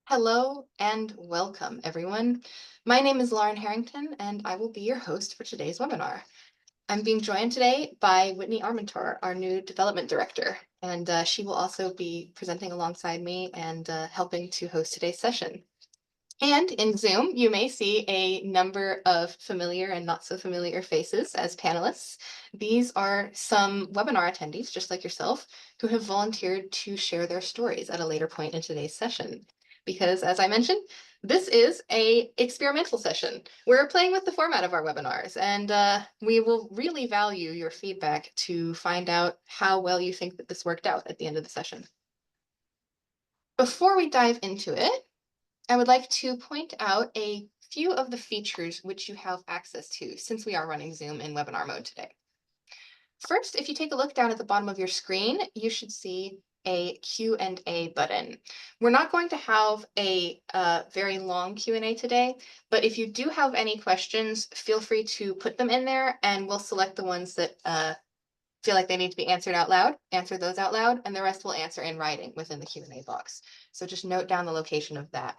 Hello and welcome, everyone. My name is Lauren Herrington, and I will be your host for today's webinar. I'm being joined today by Whitney Armentor, our new development director, and she will also be presenting alongside me and helping to host today's session. And in Zoom, you may see a number of familiar and not so familiar faces as panelists. These are some webinar attendees, just like yourself, who have volunteered to share their stories at a later point in today's session. Because as I mentioned, this is an experimental session. We're playing with the format of our webinars, and we will really value your feedback to find out how well you think that this worked out at the end of the session. Before we dive into it, I would like to point out a few of the features which you have access to since we are running Zoom in webinar mode today. First, if you take a look down at the bottom of your screen, you should see a Q&A button. We're not going to have a very long Q&A today, but if you do have any questions, feel free to put them in there and we'll select the ones that feel like they need to be answered out loud, answer those out loud, and the rest we'll answer in writing within the Q&A box. So just note down the location of that.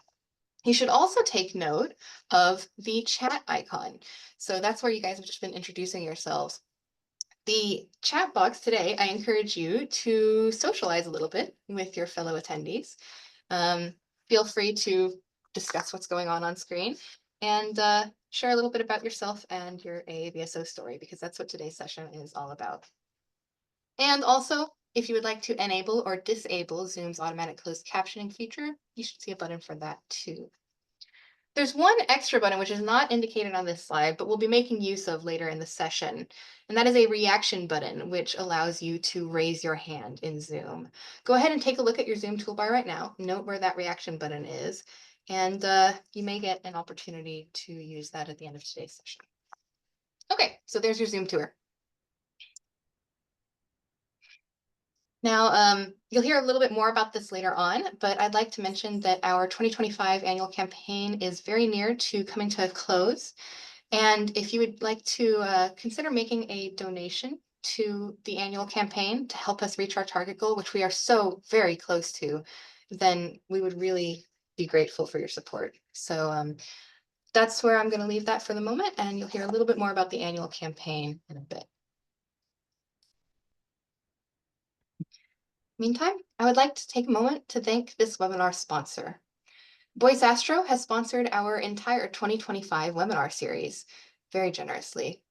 You should also take note of the chat icon. So that's where you guys have just been introducing yourselves. The chat box today, I encourage you to socialize a little bit with your fellow attendees. Feel free to discuss what's going on screen and share a little bit about yourself and your AAVSO story, because that's what today's session is all about. And also, if you would like to enable or disable Zoom's automatic closed captioning feature, you should see a button for that too. There's one extra button which is not indicated on this slide, but we'll be making use of later in the session. And that is a reaction button, which allows you to raise your hand in Zoom. Go ahead and take a look at your Zoom toolbar right now. Note where that reaction button is. And you may get an opportunity to use that at the end of today's session. Okay, so there's your Zoom tour. Now, you'll hear a little bit more about this later on, but I'd like to mention that our 2025 annual campaign is very near to coming to a close. And if you would like to consider making a donation to the annual campaign to help us reach our target goal, which we are so very close to, then we would really be grateful for your support. So that's where I'm going to leave that for the moment, and you'll hear a little bit more about the annual campaign in a bit. Meantime, I would like to take a moment to thank this webinar sponsor. Boise Astro has sponsored our entire 2025 webinar series very generously.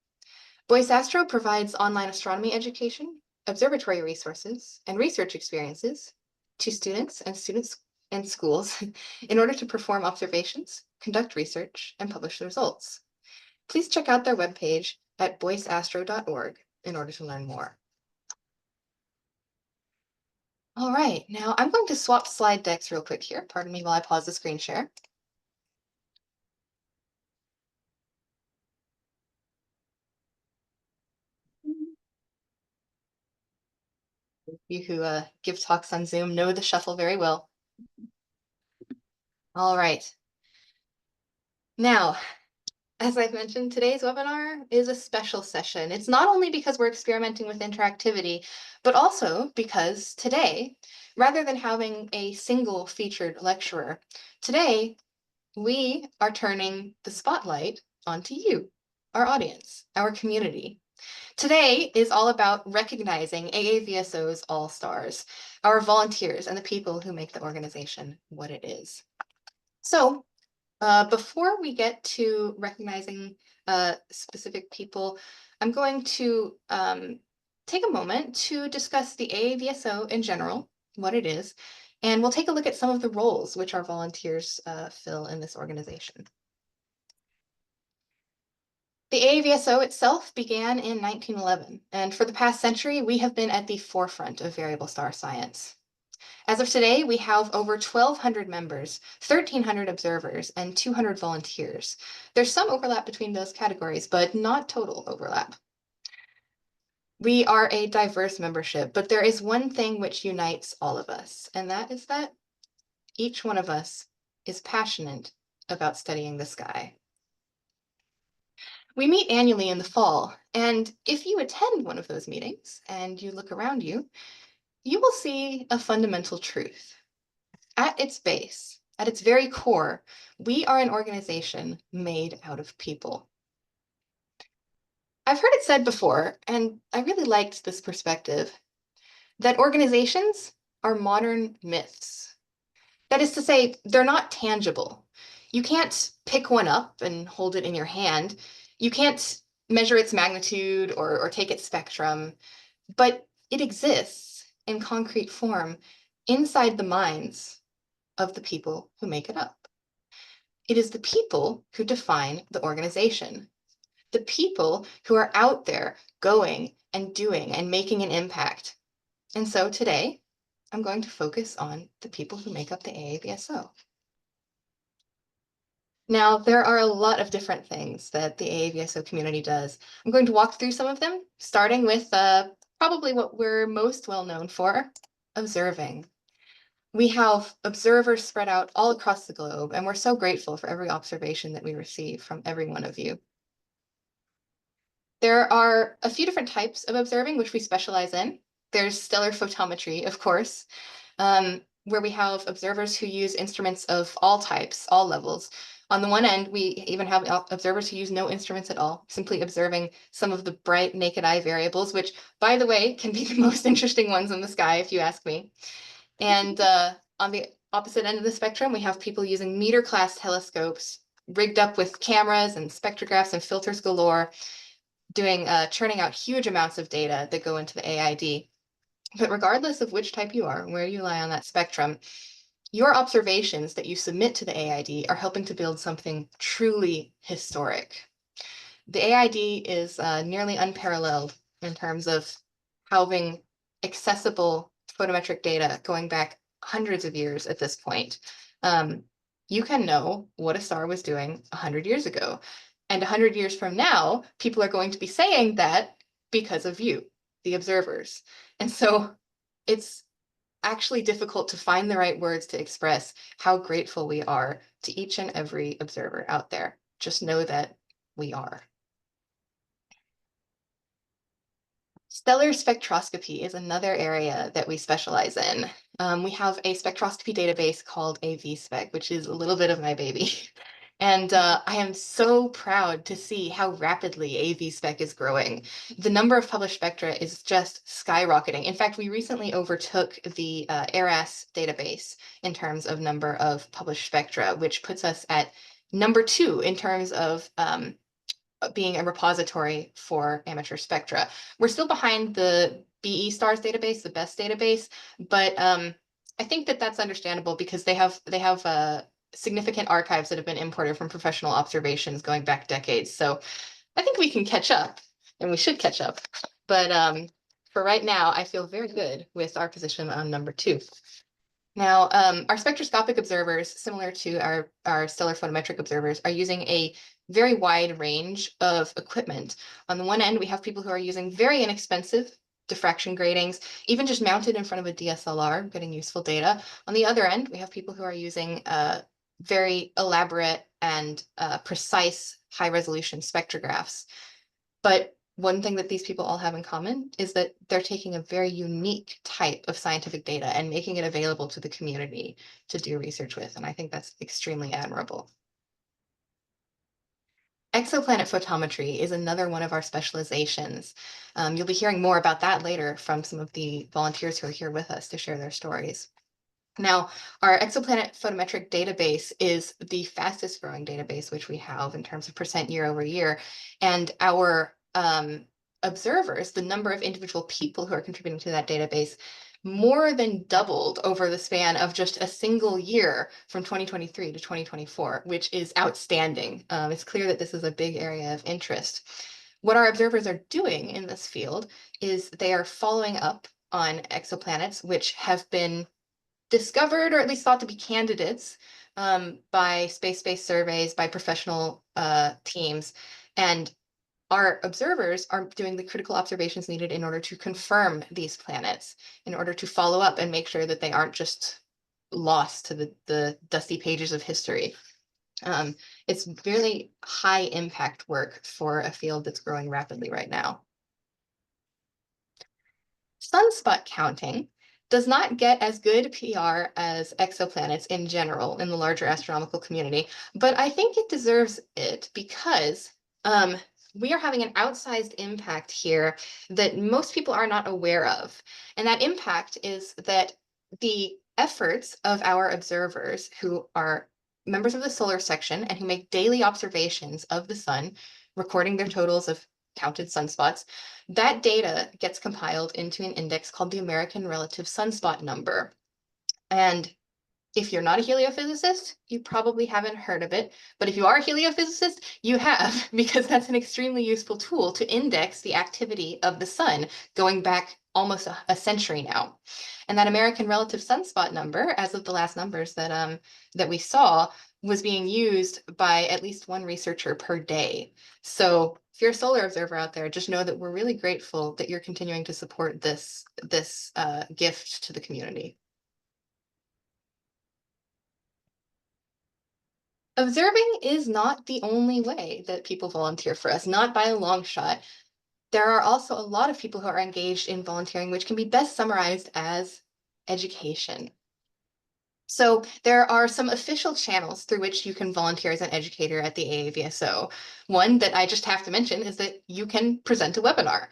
Boise Astro provides online astronomy education, observatory resources, and research experiences to students and schools in order to perform observations, conduct research, and publish the results. Please check out their webpage at boiseastro.org in order to learn more. All right, now I'm going to swap slide decks real quick here. Pardon me while I pause the screen share. You who give talks on Zoom know the shuffle very well. All right. Now, as I've mentioned, today's webinar is a special session. It's not only because we're experimenting with interactivity, but also because today, rather than having a single featured lecturer, today we are turning the spotlight onto you, our audience, our community. Today is all about recognizing AAVSO's all-stars, our volunteers, and the people who make the organization what it is. So before we get to recognizing specific people, I'm going to take a moment to discuss the AAVSO in general, what it is, and we'll take a look at some of the roles which our volunteers fill in this organization. The AAVSO itself began in 1911, and for the past century, we have been at the forefront of variable star science. As of today, we have over 1,200 members, 1,300 observers, and 200 volunteers. There's some overlap between those categories, but not total overlap. We are a diverse membership, but there is one thing which unites all of us, and that is that each one of us is passionate about studying the sky. We meet annually in the fall, and if you attend one of those meetings and you look around you, you will see a fundamental truth. At its base, At its very core, we are an organization made out of people. I've heard it said before, and I really liked this perspective, that organizations are modern myths. That is to say, they're not tangible. You can't pick one up and hold it in your hand. You can't measure its magnitude or take its spectrum, but it exists in concrete form inside the minds of the people who make it up. It is the people who define the organization, the people who are out there going and doing and making an impact. And so today, I'm going to focus on the people who make up the AAVSO. Now, there are a lot of different things that the AAVSO community does. I'm going to walk through some of them, starting with probably what we're most well known for, observing. We have observers spread out all across the globe, and we're so grateful for every observation that we receive from every one of you. There are a few different types of observing, which we specialize in. There's stellar photometry, of course, where we have observers who use instruments of all types, all levels. On the one end, we even have observers who use no instruments at all, simply observing some of the bright naked eye variables, which, by the way, can be the most interesting ones in the sky, if you ask me. And on the opposite end of the spectrum, we have people using meter-class telescopes, rigged up with cameras and spectrographs and filters galore, doing churning out huge amounts of data that go into the AID. But regardless of which type you are and where you lie on that spectrum, your observations that you submit to the AID are helping to build something truly historic. The AID is nearly unparalleled in terms of having accessible photometric data going back hundreds of years at this point. You can know what a star was doing 100 years ago. And 100 years from now, people are going to be saying that because of you, the observers. And so it's actually difficult to find the right words to express how grateful we are to each and every observer out there. Just know that we are. Stellar spectroscopy is another area that we specialize in. We have a spectroscopy database called AAVSpec, which is a little bit of my baby. And I am so proud to see how rapidly AAVSpec is growing. The number of published spectra is just skyrocketing. In fact, we recently overtook the ARAS database in terms of number of published spectra, which puts us at number 2 in terms of being a repository for amateur spectra. We're still behind the BE stars database, the best database, but I think that that's understandable because they have significant archives that have been imported from professional observations going back decades. So I think we can catch up, and we should catch up. But for right now, I feel very good with our position on number 2. Now, our spectroscopic observers, similar to our stellar photometric observers, are using a very wide range of equipment. On the one end, we have people who are using very inexpensive diffraction gratings, even just mounted in front of a DSLR, getting useful data. On the other end, we have people who are using very elaborate and precise high-resolution spectrographs. But one thing that these people all have in common is that they're taking a very unique type of scientific data and making it available to the community to do research with. And I think that's extremely admirable. Exoplanet photometry is another one of our specializations. You'll be hearing more about that later from some of the volunteers who are here with us to share their stories. Now, our exoplanet photometric database is the fastest growing database which we have in terms of percent year over year. And our observers, the number of individual people who are contributing to that database, more than doubled over the span of just a single year from 2023 to 2024, which is outstanding. It's clear that this is a big area of interest. What our observers are doing in this field is they are following up on exoplanets which have been discovered or at least thought to be candidates by space-based surveys, by professional teams. And our observers are doing the critical observations needed in order to confirm these planets, in order to follow up and make sure that they aren't just lost to the dusty pages of history. It's really high impact work for a field that's growing rapidly right now. Sunspot counting does not get as good PR as exoplanets in general in the larger astronomical community, but I think it deserves it because we are having an outsized impact here that most people are not aware of. And that impact is that the efforts of our observers who are members of the solar section and who make daily observations of the sun, recording their totals of counted sunspots, that data gets compiled into an index called the American Relative Sunspot Number. And if you're not a heliophysicist, you probably haven't heard of it. But if you are a heliophysicist, you have, because that's an extremely useful tool to index the activity of the sun going back almost a century now. And that American Relative Sunspot Number, as of the last numbers that we saw, was being used by at least one researcher per day. So if you're a solar observer out there, just know that we're really grateful that you're continuing to support this gift to the community. Observing is not the only way that people volunteer for us, not by a long shot. There are also a lot of people who are engaged in volunteering, which can be best summarized as education. So there are some official channels through which you can volunteer as an educator at the AAVSO. One that I just have to mention is that you can present a webinar.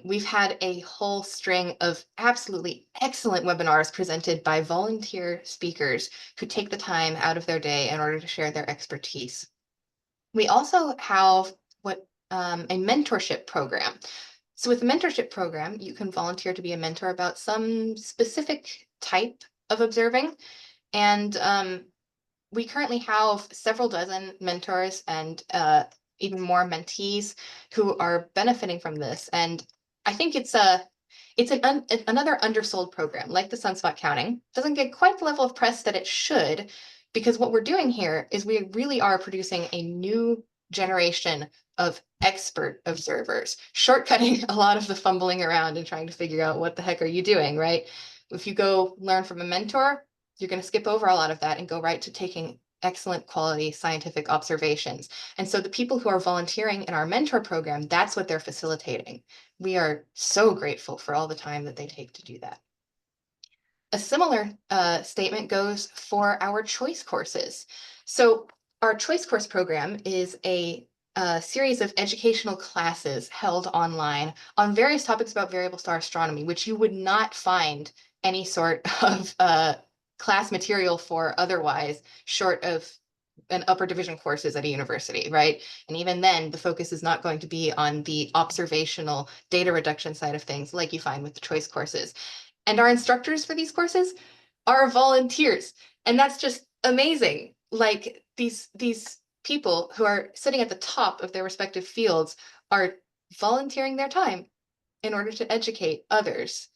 We've had a whole string of absolutely excellent webinars presented by volunteer speakers who take the time out of their day in order to share their expertise. We also have a mentorship program. So with the mentorship program, you can volunteer to be a mentor about some specific type of observing. And we currently have several dozen mentors and even more mentees who are benefiting from this. And I think it's another undersold program, like the sunspot counting. Doesn't get quite the level of press that it should, because what we're doing here is we really are producing a new generation of expert observers, shortcutting a lot of the fumbling around and trying to figure out what the heck are you doing, right? If you go learn from a mentor, you're going to skip over a lot of that and go right to taking excellent quality scientific observations. And so the people who are volunteering in our mentor program, that's what they're facilitating. We are so grateful for all the time that they take to do that. A similar statement goes for our choice courses. So our choice course program is a series of educational classes held online on various topics about variable star astronomy, which you would not find any sort of class material for otherwise, short of an upper division courses at a university, right? And even then, the focus is not going to be on the observational data reduction side of things like you find with the choice courses. And our instructors for these courses are volunteers. And that's just amazing. Like these people who are sitting at the top of their respective fields are volunteering their time in order to educate others.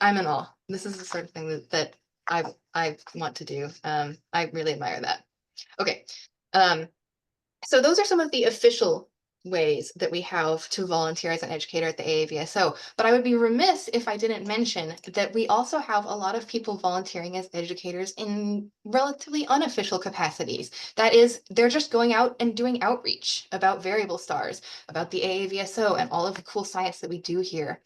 I'm in awe. This is the sort of thing that I want to do. I really admire that. Okay. So those are some of the official ways that we have to volunteer as an educator at the AAVSO. But I would be remiss if I didn't mention that we also have a lot of people volunteering as educators in relatively unofficial capacities. That is, they're just going out and doing outreach about variable stars, about the AAVSO and all of the cool science that we do here.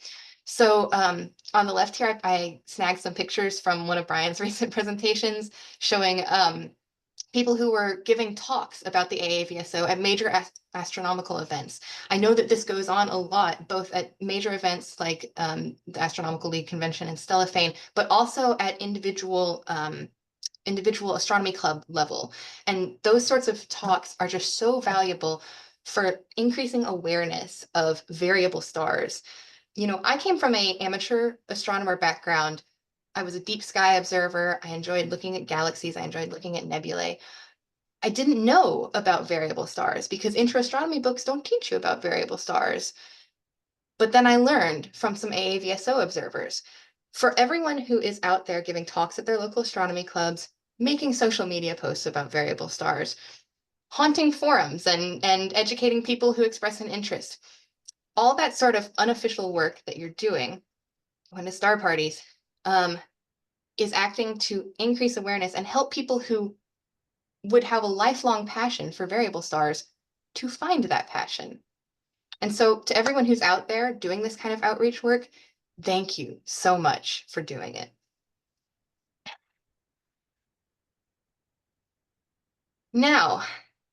So on the left here, I snagged some pictures from one of Brian's recent presentations showing people who were giving talks about the AAVSO at major astronomical events. I know that this goes on a lot, both at major events like the Astronomical League Convention and Stellafane, but also at individual astronomy club level. And those sorts of talks are just so valuable for increasing awareness of variable stars. You know, I came from an amateur astronomer background. I was a deep sky observer. I enjoyed looking at galaxies. I enjoyed looking at nebulae. I didn't know about variable stars because intro astronomy books don't teach you about variable stars. But then I learned from some AAVSO observers. For everyone who is out there giving talks at their local astronomy clubs, making social media posts about variable stars, haunting forums and educating people who express an interest, all that sort of unofficial work that you're doing when to star parties is acting to increase awareness and help people who would have a lifelong passion for variable stars to find that passion. And so to everyone who's out there doing this kind of outreach work, Thank you so much for doing it. Now,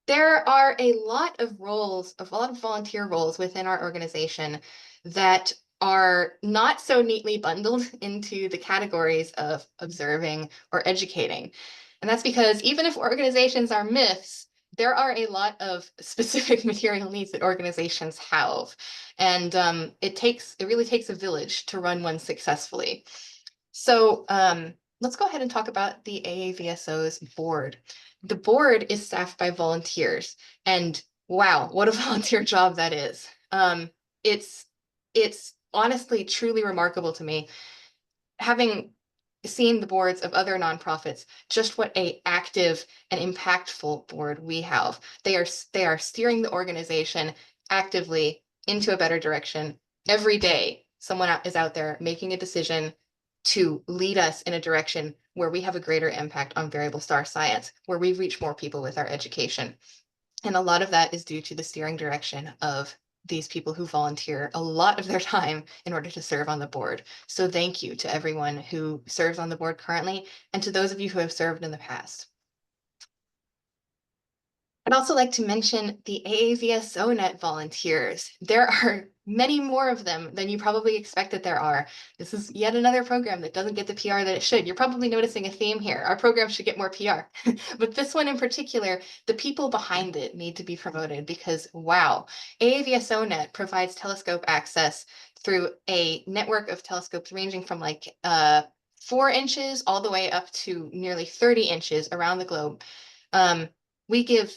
there are a lot of roles, a lot of volunteer roles within our organization that are not so neatly bundled into the categories of observing or educating. And that's because even if organizations are myths, there are a lot of specific material needs that organizations have. And it really takes a village to run one successfully. So let's go ahead and talk about the AAVSO's board. The board is staffed by volunteers, and wow, what a volunteer job that is. It's it's honestly truly remarkable to me, having seen the boards of other nonprofits, just what a active and impactful board we have. They are steering the organization actively into a better direction every day. Someone is out there making a decision to lead us in a direction where we have a greater impact on variable star science, where we reach more people with our education. And a lot of that is due to the steering direction of these people who volunteer a lot of their time in order to serve on the board. So thank you to everyone who serves on the board currently, and to those of you who have served in the past. I'd also like to mention the AAVSO net volunteers. There are many more of them than you probably expect that there are. This is yet another program that doesn't get the PR that it should. You're probably noticing a theme here. Our program should get more PR. But this one in particular, the people behind it need to be promoted because, wow, AAVSO net provides telescope access through a network of telescopes ranging from like 4 inches all the way up to nearly 30 inches around the globe. We give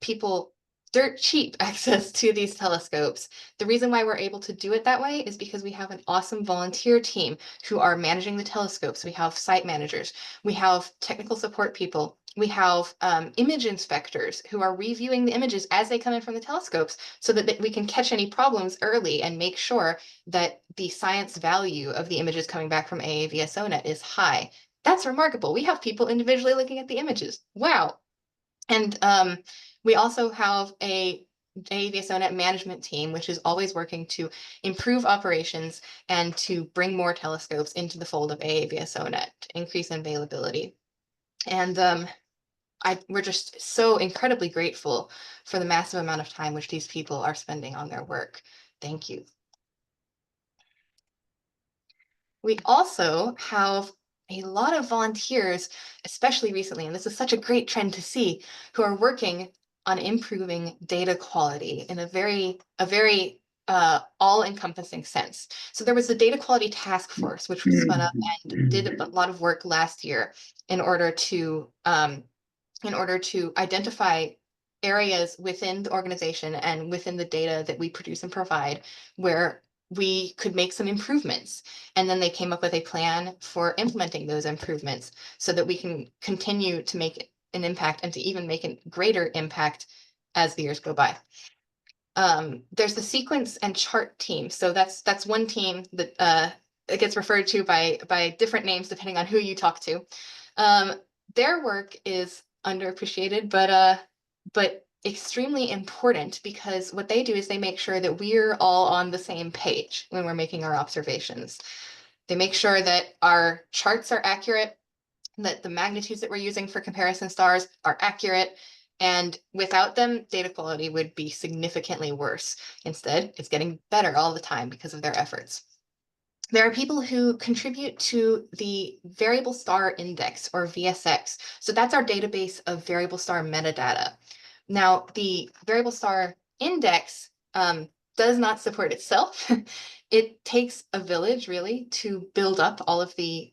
people dirt cheap access to these telescopes. The reason why we're able to do it that way is because we have an awesome volunteer team who are managing the telescopes. We have site managers, we have technical support people, we have image inspectors who are reviewing the images as they come in from the telescopes so that we can catch any problems early and make sure that the science value of the images coming back from AAVSONet is high. That's remarkable. We have people individually looking at the images. Wow. And we also have a AAVSONet management team, which is always working to improve operations and to bring more telescopes into the fold of AAVSONet to increase availability. And we're just so incredibly grateful for the massive amount of time which these people are spending on their work. Thank you. We also have a lot of volunteers, especially recently, and this is such a great trend to see, who are working on improving data quality in a very all-encompassing sense. So there was the data quality task force, which was spun up and did a lot of work last year in order to identify areas within the organization and within the data that we produce and provide where we could make some improvements. And then they came up with a plan for implementing those improvements so that we can continue to make an impact and to even make a greater impact as the years go by. There's the sequence and chart team. So that's one team that it gets referred to by different names depending on who you talk to. Their work is underappreciated, but extremely important, because what they do is they make sure that we're all on the same page when we're making our observations. They make sure that our charts are accurate, that the magnitudes that we're using for comparison stars are accurate, and without them, data quality would be significantly worse. Instead, it's getting better all the time because of their efforts. There are people who contribute to the Variable Star Index, or VSX. So that's our database of variable star metadata. Now, the Variable Star Index does not support itself. It takes a village really to build up all of the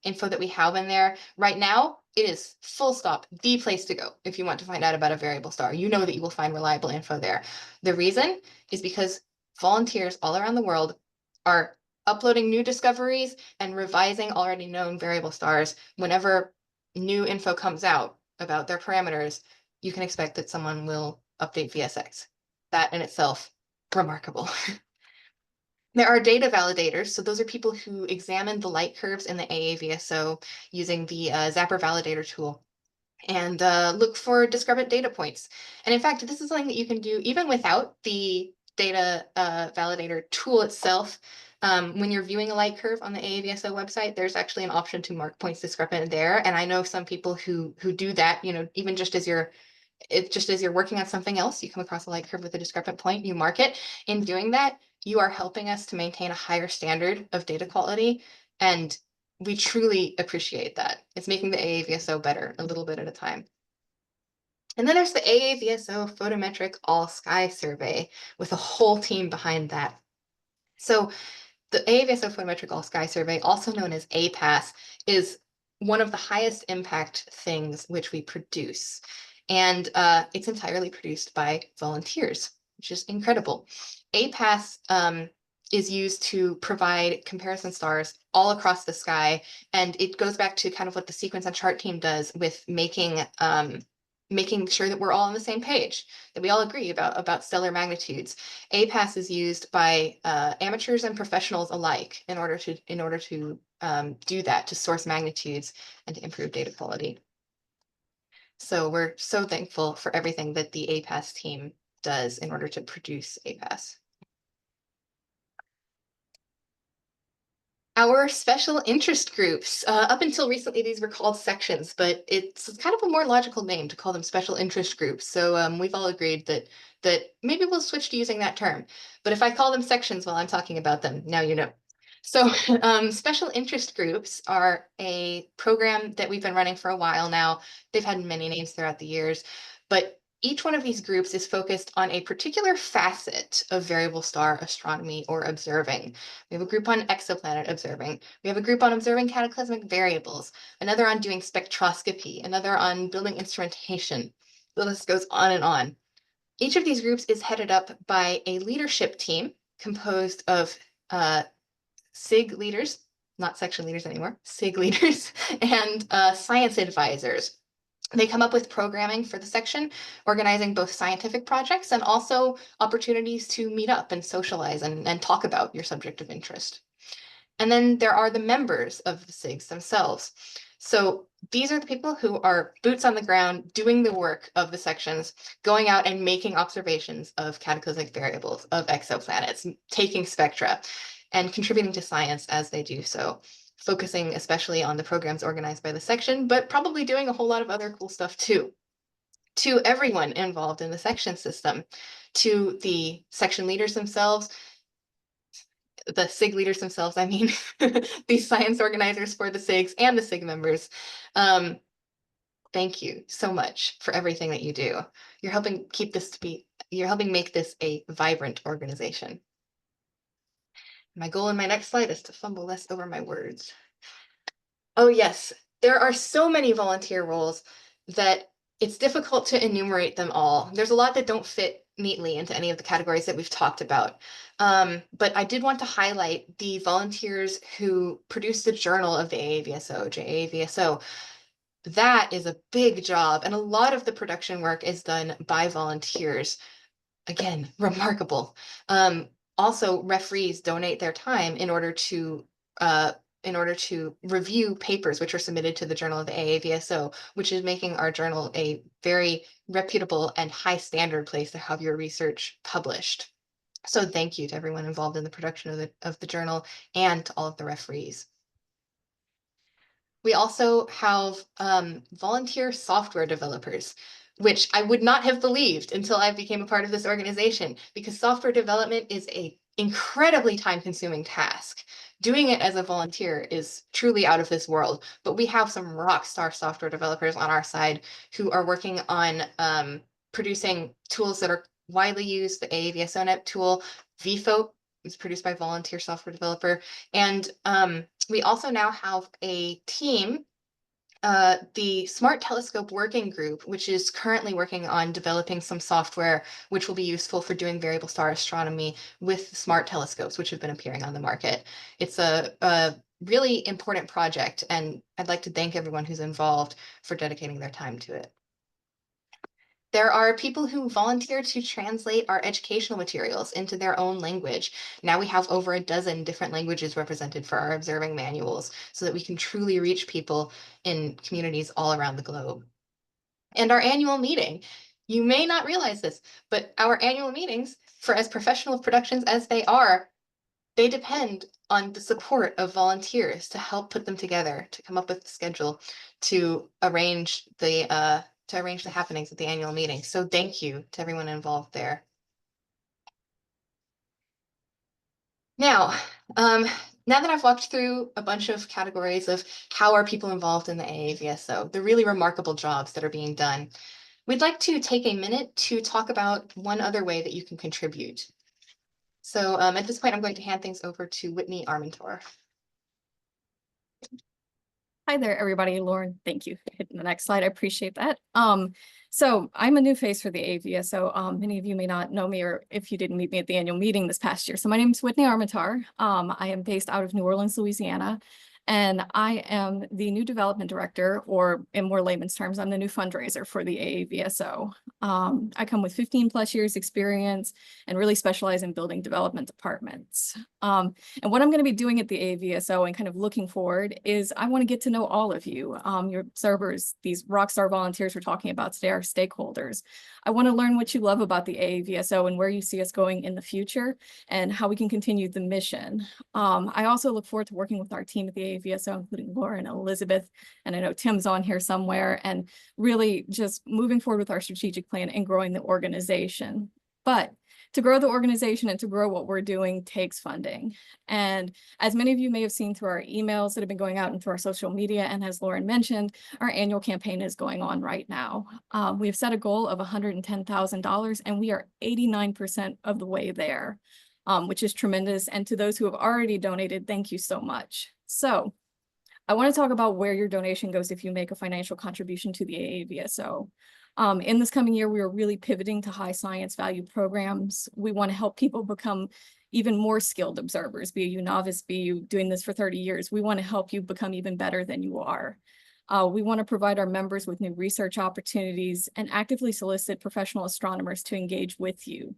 info that we have in there. Right now, it is full stop the place to go if you want to find out about a variable star. You know that you will find reliable info there. The reason is because volunteers all around the world are uploading new discoveries and revising already known variable stars. Whenever new info comes out about their parameters, you can expect that someone will update VSX. That in itself, remarkable. There are data validators. So those are people who examine the light curves in the AAVSO using the Zapper validator tool and look for discrepant data points. And in fact, this is something that you can do even without the data validator tool itself. When you're viewing a light curve on the AAVSO website, there's actually an option to mark points discrepant there. And I know some people who do that, even just as you're working on something else, you come across a light curve with a discrepant point, you mark it. In doing that, you are helping us to maintain a higher standard of data quality. And we truly appreciate that. It's making the AAVSO better a little bit at a time. And then there's the AAVSO Photometric All Sky Survey with a whole team behind that. So the AAVSO Photometric All Sky Survey, also known as APAS, is one of the highest impact things which we produce. And it's entirely produced by volunteers, which is incredible. APAS is used to provide comparison stars all across the sky. And it goes back to kind of what the sequence and chart team does with making sure that we're all on the same page, that we all agree about stellar magnitudes. APAS is used by amateurs and professionals alike in order to do that, to source magnitudes and to improve data quality. So we're so thankful for everything that the APAS team does in order to produce APAS. Our special interest groups, up until recently, these were called sections, but it's kind of a more logical name to call them special interest groups. So we've all agreed that maybe we'll switch to using that term. But if I call them sections while I'm talking about them, now you know. So special interest groups are a program that we've been running for a while now. They've had many names throughout the years, but each one of these groups is focused on a particular facet of variable star astronomy or observing. We have a group on exoplanet observing. We have a group on observing cataclysmic variables, another on doing spectroscopy, another on building instrumentation. The list goes on and on. Each of these groups is headed up by a leadership team composed of SIG leaders, not section leaders anymore, SIG leaders, and science advisors. They come up with programming for the section, organizing both scientific projects and also opportunities to meet up and socialize and talk about your subject of interest. And then there are the members of the SIGs themselves. So these are the people who are boots on the ground, doing the work of the sections, going out and making observations of cataclysmic variables, of exoplanets, taking spectra, and contributing to science as they do so, focusing especially on the programs organized by the section, but probably doing a whole lot of other cool stuff too. To everyone involved in the section system, to the section leaders themselves, the SIG leaders themselves, I mean, these science organizers for the SIGs and the SIG members. Thank you so much for everything that you do. You're helping make this a vibrant organization. My goal in my next slide is to fumble less over my words. Oh yes, there are so many volunteer roles that it's difficult to enumerate them all. There's a lot that don't fit neatly into any of the categories that we've talked about. But I did want to highlight the volunteers who produce the journal of the AAVSO, JAVSO. That is a big job, and a lot of the production work is done by volunteers. Again, remarkable. Also, referees donate their time in order to review papers which are submitted to the Journal of the AAVSO, which is making our journal a very reputable and high standard place to have your research published. So thank you to everyone involved in the production of the journal and to all of the referees. We also have volunteer software developers, which I would not have believed until I became a part of this organization, because software development is an incredibly time-consuming task. Doing it as a volunteer is truly out of this world, but we have some rock star software developers on our side who are working on producing tools that are widely used. The AAVSOnet tool, VFO, is produced by volunteer software developer. And we also now have a team, the Smart Telescope Working Group, which is currently working on developing some software which will be useful for doing variable star astronomy with smart telescopes, which have been appearing on the market. It's a really important project, and I'd like to thank everyone who's involved for dedicating their time to it. There are people who volunteer to translate our educational materials into their own language. Now we have over a dozen different languages represented for our observing manuals so that we can truly reach people in communities all around the globe. And our annual meeting. You may not realize this, but our annual meetings, for as professional productions as they are they depend on the support of volunteers to help put them together, to come up with the schedule, to arrange the happenings at the annual meeting. So thank you to everyone involved there. Now, now that I've walked through a bunch of categories of how are people involved in the AAVSO, the really remarkable jobs that are being done, we'd like to take a minute to talk about one other way that you can contribute. So at this point, I'm going to hand things over to Whitney Armentor. Hi there, everybody. Lauren, thank you for hitting the next slide. I appreciate that. So I'm a new face for the AAVSO. Many of you may not know me, or if you didn't meet me at the annual meeting this past year. So my name is Whitney Armentor. I am based out of New Orleans, Louisiana, and I am the new development director, or in more layman's terms, I'm the new fundraiser for the AAVSO. I come with 15 plus years experience and really specialize in building development departments. And what I'm going to be doing at the AAVSO and kind of looking forward is I want to get to know all of you, your observers, these rockstar volunteers we're talking about today, our stakeholders. I want to learn what you love about the AAVSO and where you see us going in the future and how we can continue the mission. I also look forward to working with our team at the AAVSO, including Laura and Elizabeth, and I know Tim's on here somewhere, and really just moving forward with our strategic plan and growing the organization. But to grow the organization and to grow what we're doing takes funding. And as many of you may have seen through our emails that have been going out and through our social media, and as Lauren mentioned, our annual campaign is going on right now. We have set a goal of $110,000, and we are 89% of the way there, which is tremendous. And to those who have already donated, thank you so much. So I want to talk about where your donation goes if you make a financial contribution to the AAVSO. In this coming year, we are really pivoting to high science value programs. We want to help people become even more skilled observers, be you novice, be you doing this for 30 years. We want to help you become even better than you are. We want to provide our members with new research opportunities and actively solicit professional astronomers to engage with you.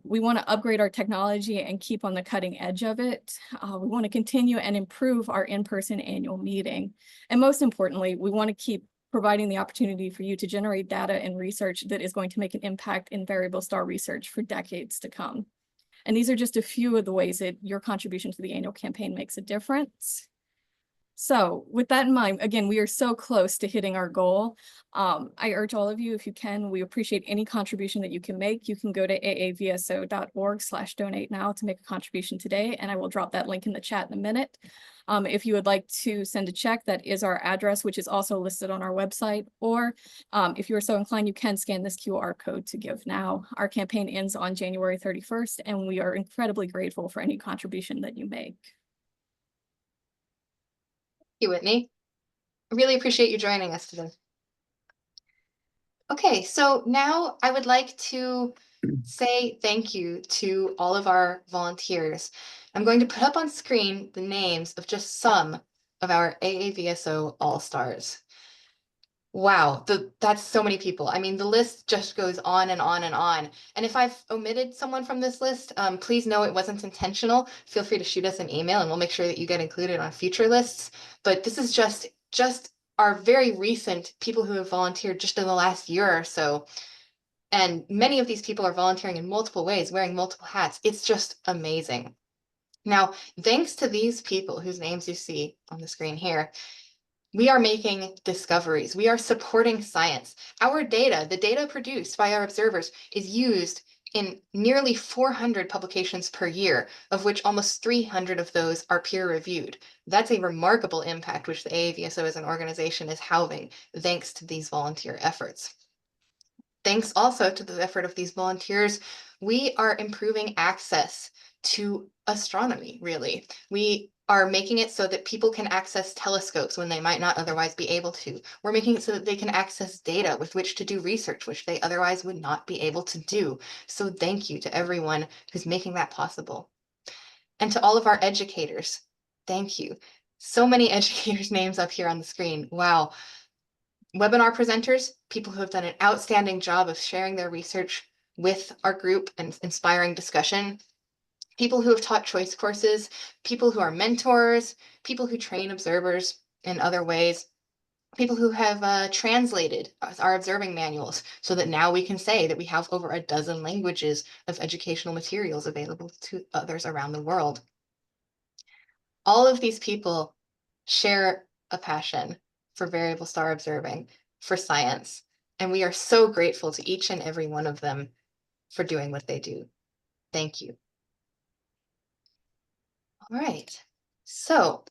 We want to upgrade our technology and keep on the cutting edge of it. We want to continue and improve our in-person annual meeting. And most importantly, we want to keep providing the opportunity for you to generate data and research that is going to make an impact in variable star research for decades to come. And these are just a few of the ways that your contribution to the annual campaign makes a difference. So with that in mind, again, we are so close to hitting our goal. I urge all of you, if you can, we appreciate any contribution that you can make. You can go to aavso.org/donate now to make a contribution today, and I will drop that link in the chat in a minute. If you would like to send a check, that is our address, which is also listed on our website. Or if you are so inclined, you can scan this QR code to give now. Our campaign ends on January 31st, and we are incredibly grateful for any contribution that you make. Thank you, Whitney. I really appreciate you joining us today. Okay, so now I would like to say thank you to all of our volunteers. I'm going to put up on screen the names of just some of our AAVSO All-Stars. Wow, that's so many people. I mean, the list just goes on and on and on. And if I've omitted someone from this list, please know it wasn't intentional. Feel free to shoot us an email and we'll make sure that you get included on future lists. But this is just our very recent people who have volunteered just in the last year or so. And many of these people are volunteering in multiple ways, wearing multiple hats. It's just amazing. Now, thanks to these people whose names you see on the screen here, we are making discoveries. We are supporting science. Our data, the data produced by our observers, is used in nearly 400 publications per year, of which almost 300 of those are peer-reviewed. That's a remarkable impact which the AAVSO as an organization is having, thanks to these volunteer efforts. Thanks also to the effort of these volunteers, we are improving access to astronomy, really. We are making it so that people can access telescopes when they might not otherwise be able to. We're making it so that they can access data with which to do research, which they otherwise would not be able to do. So thank you to everyone who's making that possible. And to all of our educators, thank you. So many educators' names up here on the screen. Wow. Webinar presenters, people who have done an outstanding job of sharing their research with our group and inspiring discussion. People who have taught choice courses, people who are mentors, people who train observers in other ways. people who have translated our observing manuals so that now we can say that we have over a dozen languages of educational materials available to others around the world. All of these people share a passion for variable star observing, for science, and we are so grateful to each and every one of them for doing what they do. Thank you. All right, so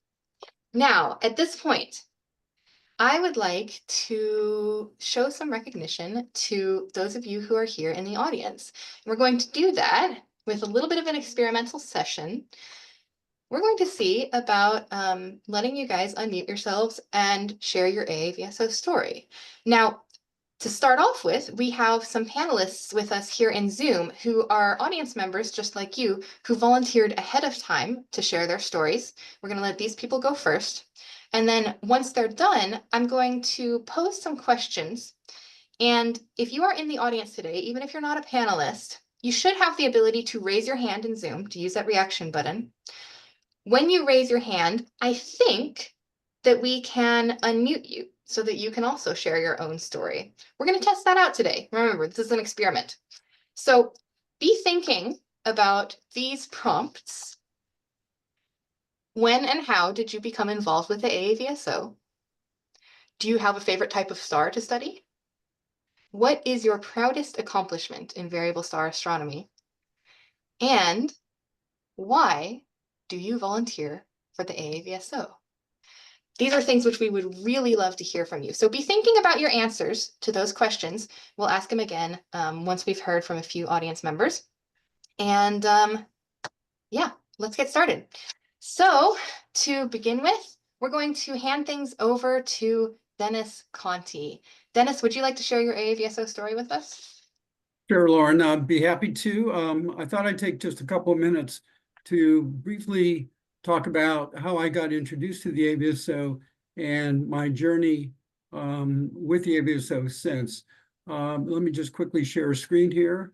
now at this point, I would like to show some recognition to those of you who are here in the audience. We're going to do that with a little bit of an experimental session. We're going to see about letting you guys unmute yourselves and share your AAVSO story. Now, to start off with, we have some panelists with us here in Zoom who are audience members just like you who volunteered ahead of time to share their stories. We're going to let these people go first. And then once they're done, I'm going to pose some questions. And if you are in the audience today, even if you're not a panelist, you should have the ability to raise your hand in Zoom, to use that reaction button. When you raise your hand, I think that we can unmute you so that you can also share your own story. We're going to test that out today. Remember, this is an experiment. So be thinking about these prompts. When and how did you become involved with the AAVSO? Do you have a favorite type of star to study? What is your proudest accomplishment in variable star astronomy? And why do you volunteer for the AAVSO? These are things which we would really love to hear from you. So be thinking about your answers to those questions. We'll ask them again once we've heard from a few audience members. And yeah, let's get started. So to begin with, we're going to hand things over to Dennis Conti. Dennis, would you like to share your AAVSO story with us? Sure, Lauren, I'd be happy to. I thought I'd take just a couple of minutes to briefly talk about how I got introduced to the AAVSO and my journey with the AAVSO since. Let me just quickly share a screen here.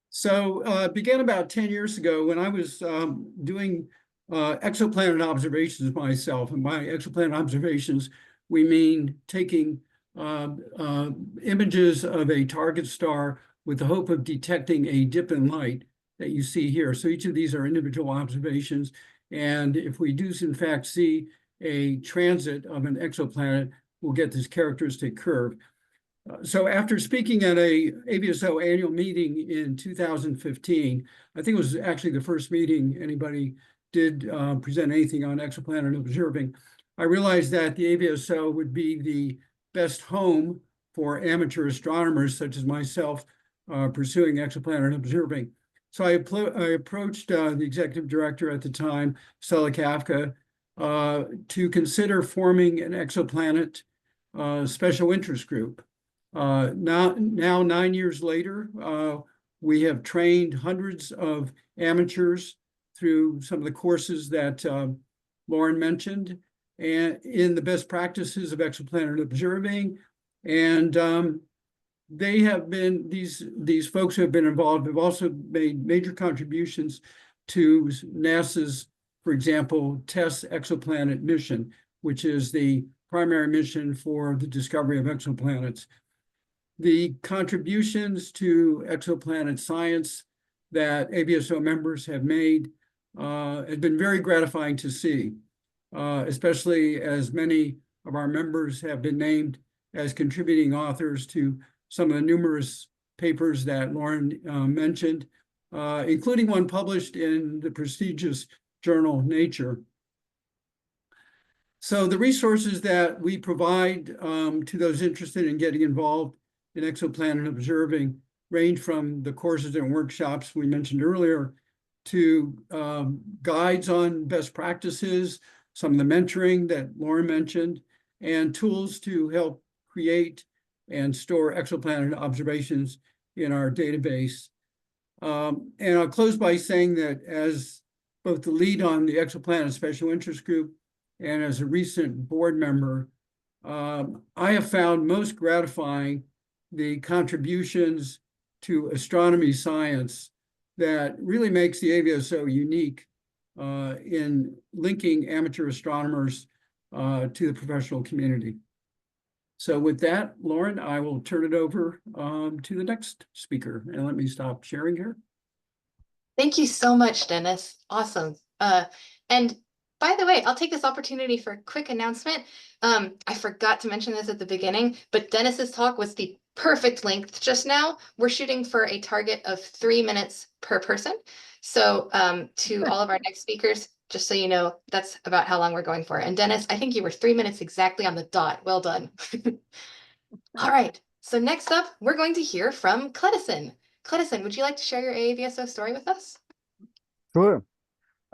So it began about 10 years ago when I was doing exoplanet observations myself. And by exoplanet observations, we mean taking images of a target star with the hope of detecting a dip in light that you see here. So each of these are individual observations. And if we do, in fact, see a transit of an exoplanet, we'll get this characteristic curve. So after speaking at a AAVSO annual meeting in 2015, I think it was actually the first meeting anybody did present anything on exoplanet observing, I realized that the AAVSO would be the best home for amateur astronomers such as myself pursuing exoplanet observing. So I approached the executive director at the time, Stella Kafka, to consider forming an exoplanet special interest group. Now 9 years later, we have trained hundreds of amateurs through some of the courses that Lauren mentioned, and in the best practices of exoplanet observing. And they have been, these folks who have been involved have also made major contributions to NASA's, for example, TESS exoplanet mission, which is the primary mission for the discovery of exoplanets. The contributions to exoplanet science that AAVSO members have made has been very gratifying to see, especially as many of our members have been named as contributing authors to some of the numerous papers that Lauren mentioned, including one published in the prestigious journal Nature. So the resources that we provide to those interested in getting involved in exoplanet observing range from the courses and workshops we mentioned earlier to guides on best practices, some of the mentoring that Lauren mentioned, and tools to help create and store exoplanet observations in our database. And I'll close by saying that as both the lead on the Exoplanet Special Interest Group and as a recent board member, I have found most gratifying the contributions to astronomy science that really makes the AAVSO unique in linking amateur astronomers to the professional community. So with that, Lauren, I will turn it over to the next speaker. And let me stop sharing here. Thank you so much, Dennis. Awesome. And by the way, I'll take this opportunity for a quick announcement. I forgot to mention this at the beginning, but Dennis's talk was the perfect length just now. We're shooting for a target of 3 minutes per person. So to all of our next speakers, just so you know, that's about how long we're going for. And Dennis, I think you were 3 minutes exactly on the dot. Well done. All right. So next up, we're going to hear from Cledison. Cledison, would you like to share your AAVSO story with us? Sure.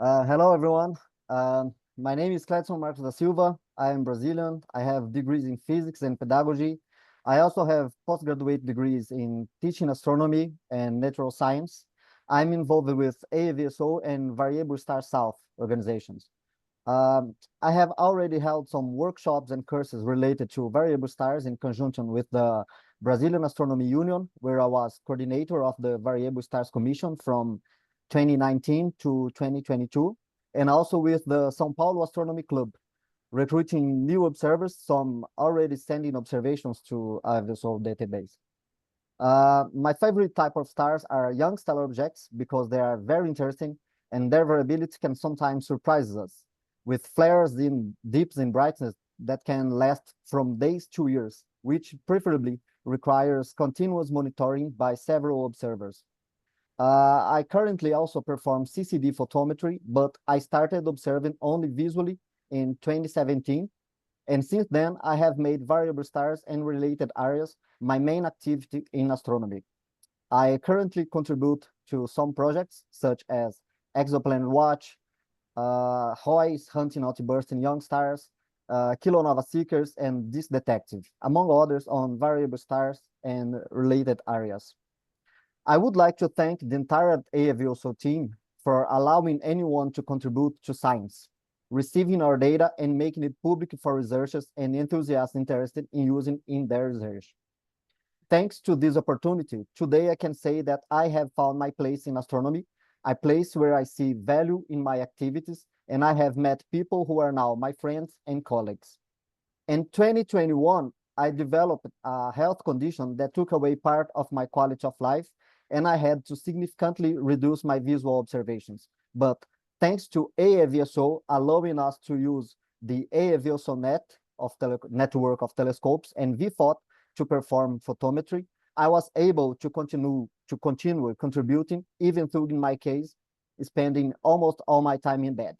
Hello, everyone. My name is Cledson Marcos da Silva. I am Brazilian. I have degrees in physics and pedagogy. I also have postgraduate degrees in teaching astronomy and natural science. I'm involved with AAVSO and Variable Star South organizations. I have already held some workshops and courses related to variable stars in conjunction with the Brazilian Astronomy Union, where I was coordinator of the Variable Stars Commission from 2019 to 2022, and also with the São Paulo Astronomy Club, recruiting new observers, some already sending observations to AAVSO database. My favorite type of stars are young stellar objects because they are very interesting and their variability can sometimes surprise us, with flares in dips in brightness that can last from days to years, which preferably requires continuous monitoring by several observers. I currently also perform CCD photometry, but I started observing only visually in 2017. And since then, I have made variable stars and related areas my main activity in astronomy. I currently contribute to some projects such as Exoplanet Watch, HOIS hunting outbursting young stars, Kilonova Seekers, and Disk Detective, among others on variable stars and related areas. I would like to thank the entire AAVSO team for allowing anyone to contribute to science, receiving our data and making it public for researchers and enthusiasts interested in using in their research. Thanks to this opportunity, today I can say that I have found my place in astronomy, a place where I see value in my activities, and I have met people who are now my friends and colleagues. In 2021, I developed a health condition that took away part of my quality of life, and I had to significantly reduce my visual observations. But thanks to AAVSO allowing us to use the AAVSO network of telescopes and VFOT to perform photometry, I was able to continue contributing, even though in my case, spending almost all my time in bed.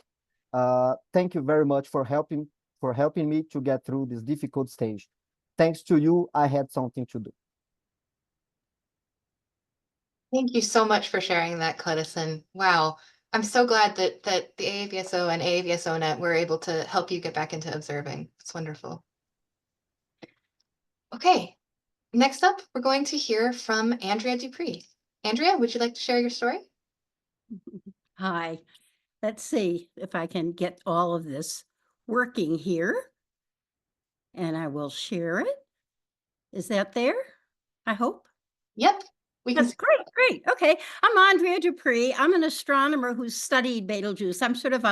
Thank you very much for helping me to get through this difficult stage. Thanks to you, I had something to do. Thank you so much for sharing that, Cledison. Wow. I'm so glad that the AAVSO and AAVSOnet were able to help you get back into observing. It's wonderful. Okay, next up, we're going to hear from Andrea Dupree. Andrea, would you like to share your story? Hi, let's see if I can get all of this working here. And I will share it. Is that there? I hope. Yep. That's great. Okay. I'm Andrea Dupree. I'm an astronomer who's studied Betelgeuse. I'm sort of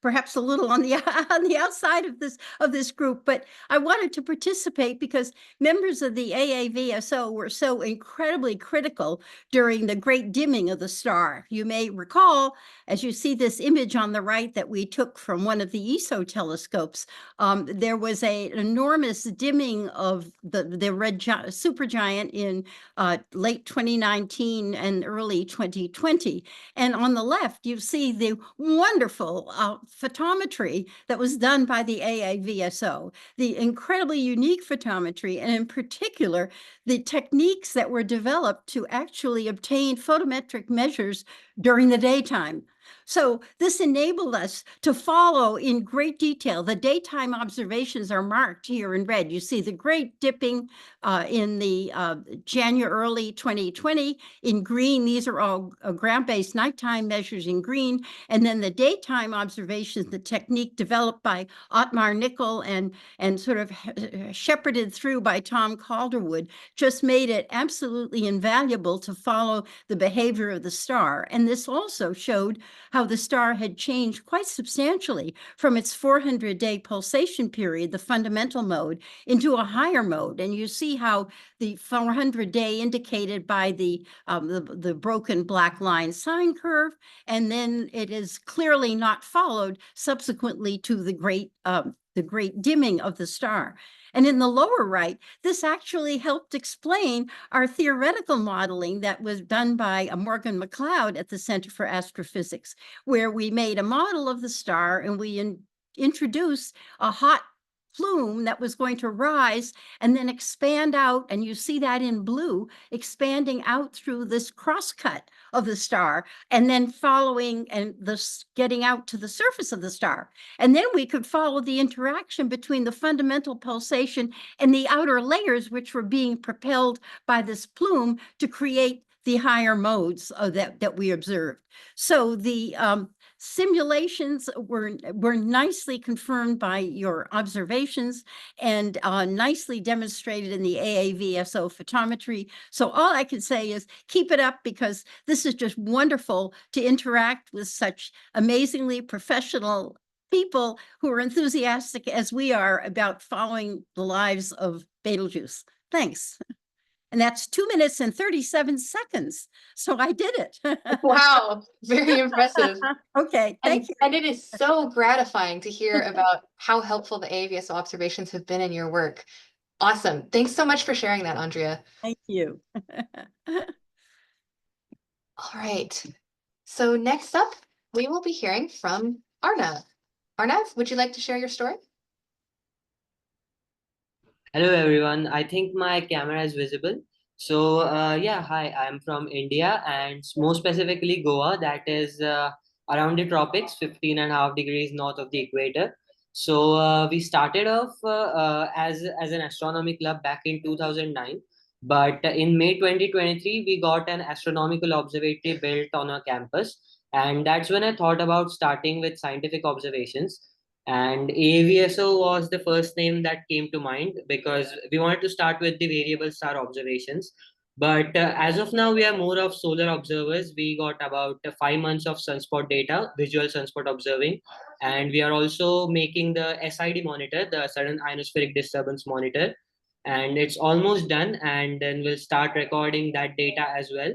perhaps a little on the outside of this group, but I wanted to participate because members of the AAVSO were so incredibly critical during the great dimming of the star. You may recall, as you see this image on the right that we took from one of the ESO telescopes, there was an enormous dimming of the red supergiant in late 2019 and early 2020. And on the left, you see the wonderful photometry that was done by the AAVSO, the incredibly unique photometry, and in particular, the techniques that were developed to actually obtain photometric measures during the daytime. So this enabled us to follow in great detail. The daytime observations are marked here in red. You see the great dipping in the early 2020. In green, these are all ground-based nighttime measures in green. And then the daytime observations, the technique developed by Otmar Nickel and sort of shepherded through by Tom Calderwood, just made it absolutely invaluable to follow the behavior of the star. And this also showed how the star had changed quite substantially from its 400-day pulsation period, the fundamental mode, into a higher mode. And you see how the 400-day indicated by the broken black line sine curve, and then it is clearly not followed subsequently to the great dimming of the star. And in the lower right, this actually helped explain our theoretical modeling that was done by Morgan McLeod at the Center for Astrophysics, where we made a model of the star and we introduced a hot plume that was going to rise and then expand out, and you see that in blue, expanding out through this crosscut of the star, and then following and getting out to the surface of the star. And then we could follow the interaction between the fundamental pulsation and the outer layers, which were being propelled by this plume to create the higher modes that we observed. So the simulations were nicely confirmed by your observations and nicely demonstrated in the AAVSO photometry. So all I can say is keep it up, because this is just wonderful to interact with such amazingly professional people who are enthusiastic as we are about following the lives of Betelgeuse. Thanks. And that's 2 minutes and 37 seconds. So I did it. Wow, very impressive. Okay, thank you. And it is so gratifying to hear about how helpful the AAVSO observations have been in your work. Awesome. Thanks so much for sharing that, Andrea. Thank you. All right. So next up, we will be hearing from Arnav. Arnav, would you like to share your story? Hello everyone, I think my camera is visible. So yeah, hi, I'm from India and more specifically Goa, that is around the tropics, 15.5 degrees north of the equator. So we started off as an astronomy club back in 2009. But in May 2023, we got an astronomical observatory built on our campus. And that's when I thought about starting with scientific observations. And AAVSO was the first name that came to mind because we wanted to start with the variable star observations. But as of now, we are more of solar observers. We got about 5 months of sunspot data, visual sunspot observing. And we are also making the SID monitor, the sudden ionospheric disturbance monitor. And it's almost done. And then we'll start recording that data as well.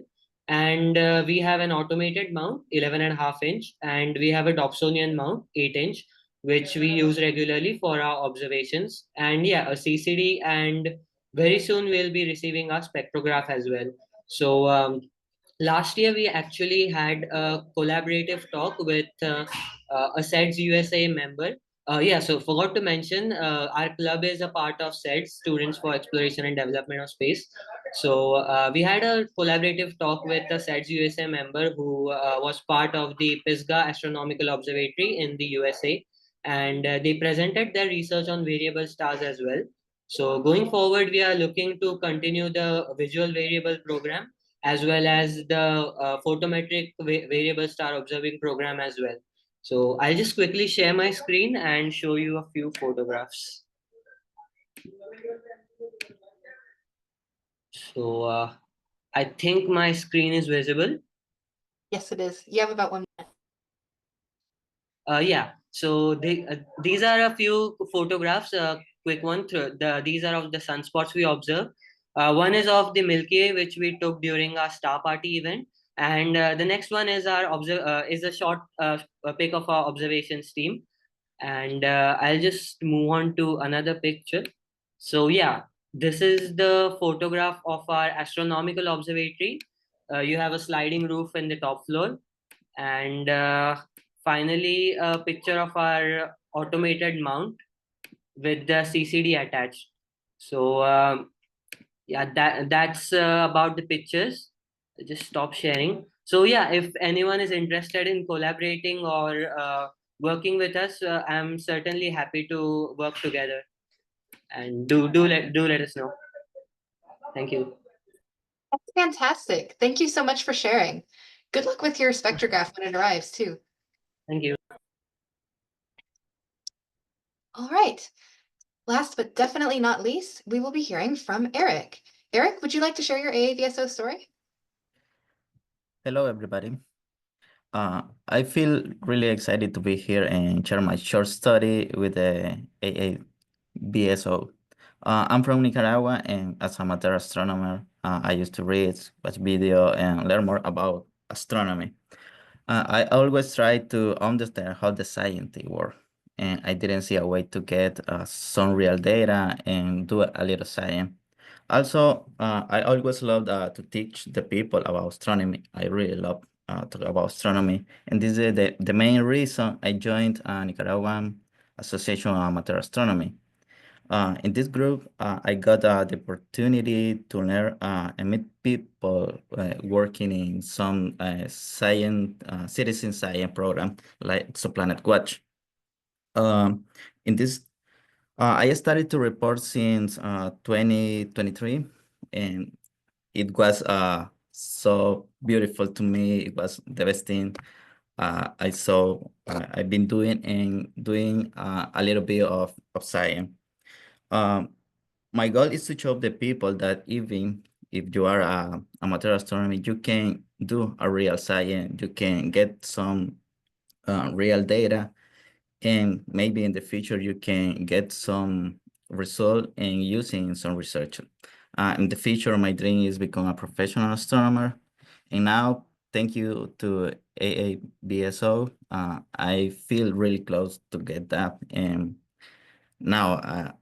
And we have an automated mount, 11.5 inch, and we have a Dobsonian mount, 8 inch, which we use regularly for our observations. And yeah, a CCD, and very soon we'll be receiving our spectrograph as well. So last year we actually had a collaborative talk with a SEDS USA member. So forgot to mention, our club is a part of SEDS, Students for Exploration and Development of Space. So we had a collaborative talk with a SEDS USA member who was part of the Pisgah Astronomical Observatory in the USA. And they presented their research on variable stars as well. So going forward, we are looking to continue the visual variable program as well as the photometric variable star observing program as well. So I'll just quickly share my screen and show you a few photographs. So I think my screen is visible. Yes, it is. You have about 1 minute. Yeah, so these are a few photographs, quick one. These are of the sunspots we observe. One is of the Milky Way, which we took during our star party event. And the next one is is a short pic of our observations team. And I'll just move on to another picture. So yeah, this is the photograph of our astronomical observatory. You have a sliding roof in the top floor. And finally, a picture of our automated mount with the CCD attached. So yeah, that's about the pictures. Just stop sharing. So yeah, if anyone is interested in collaborating or working with us, I'm certainly happy to work together. And do let us know. Thank you. That's fantastic. Thank you so much for sharing. Good luck with your spectrograph when it arrives too. Thank you. All right. Last but definitely not least, we will be hearing from Eric. Eric, would you like to share your AAVSO story? Hello, everybody. I feel really excited to be here and share my short story with the AAVSO. I'm from Nicaragua, and as a amateur astronomer, I used to read, watch video, and learn more about astronomy. I always try to understand how the science works, and I didn't see a way to get some real data and do a little science. Also, I always loved to teach the people about astronomy. I really love talk about astronomy, and this is the main reason I joined Nicaraguan Association of Amateur Astronomy. In this group, I got the opportunity to learn and meet people working in some citizen science program like Exoplanet Watch. In this, I started to report since 2023, and it was so beautiful to me. It was the best thing I saw. I've been doing a little bit of science. Um, my goal is to show the people that even if you are a amateur astronomy, you can do a real science. You can get some real data, and maybe in the future you can get some result and using some research. In the future, my dream is become a professional astronomer. And now, thank you to AAVSO, I feel really close to get that. And now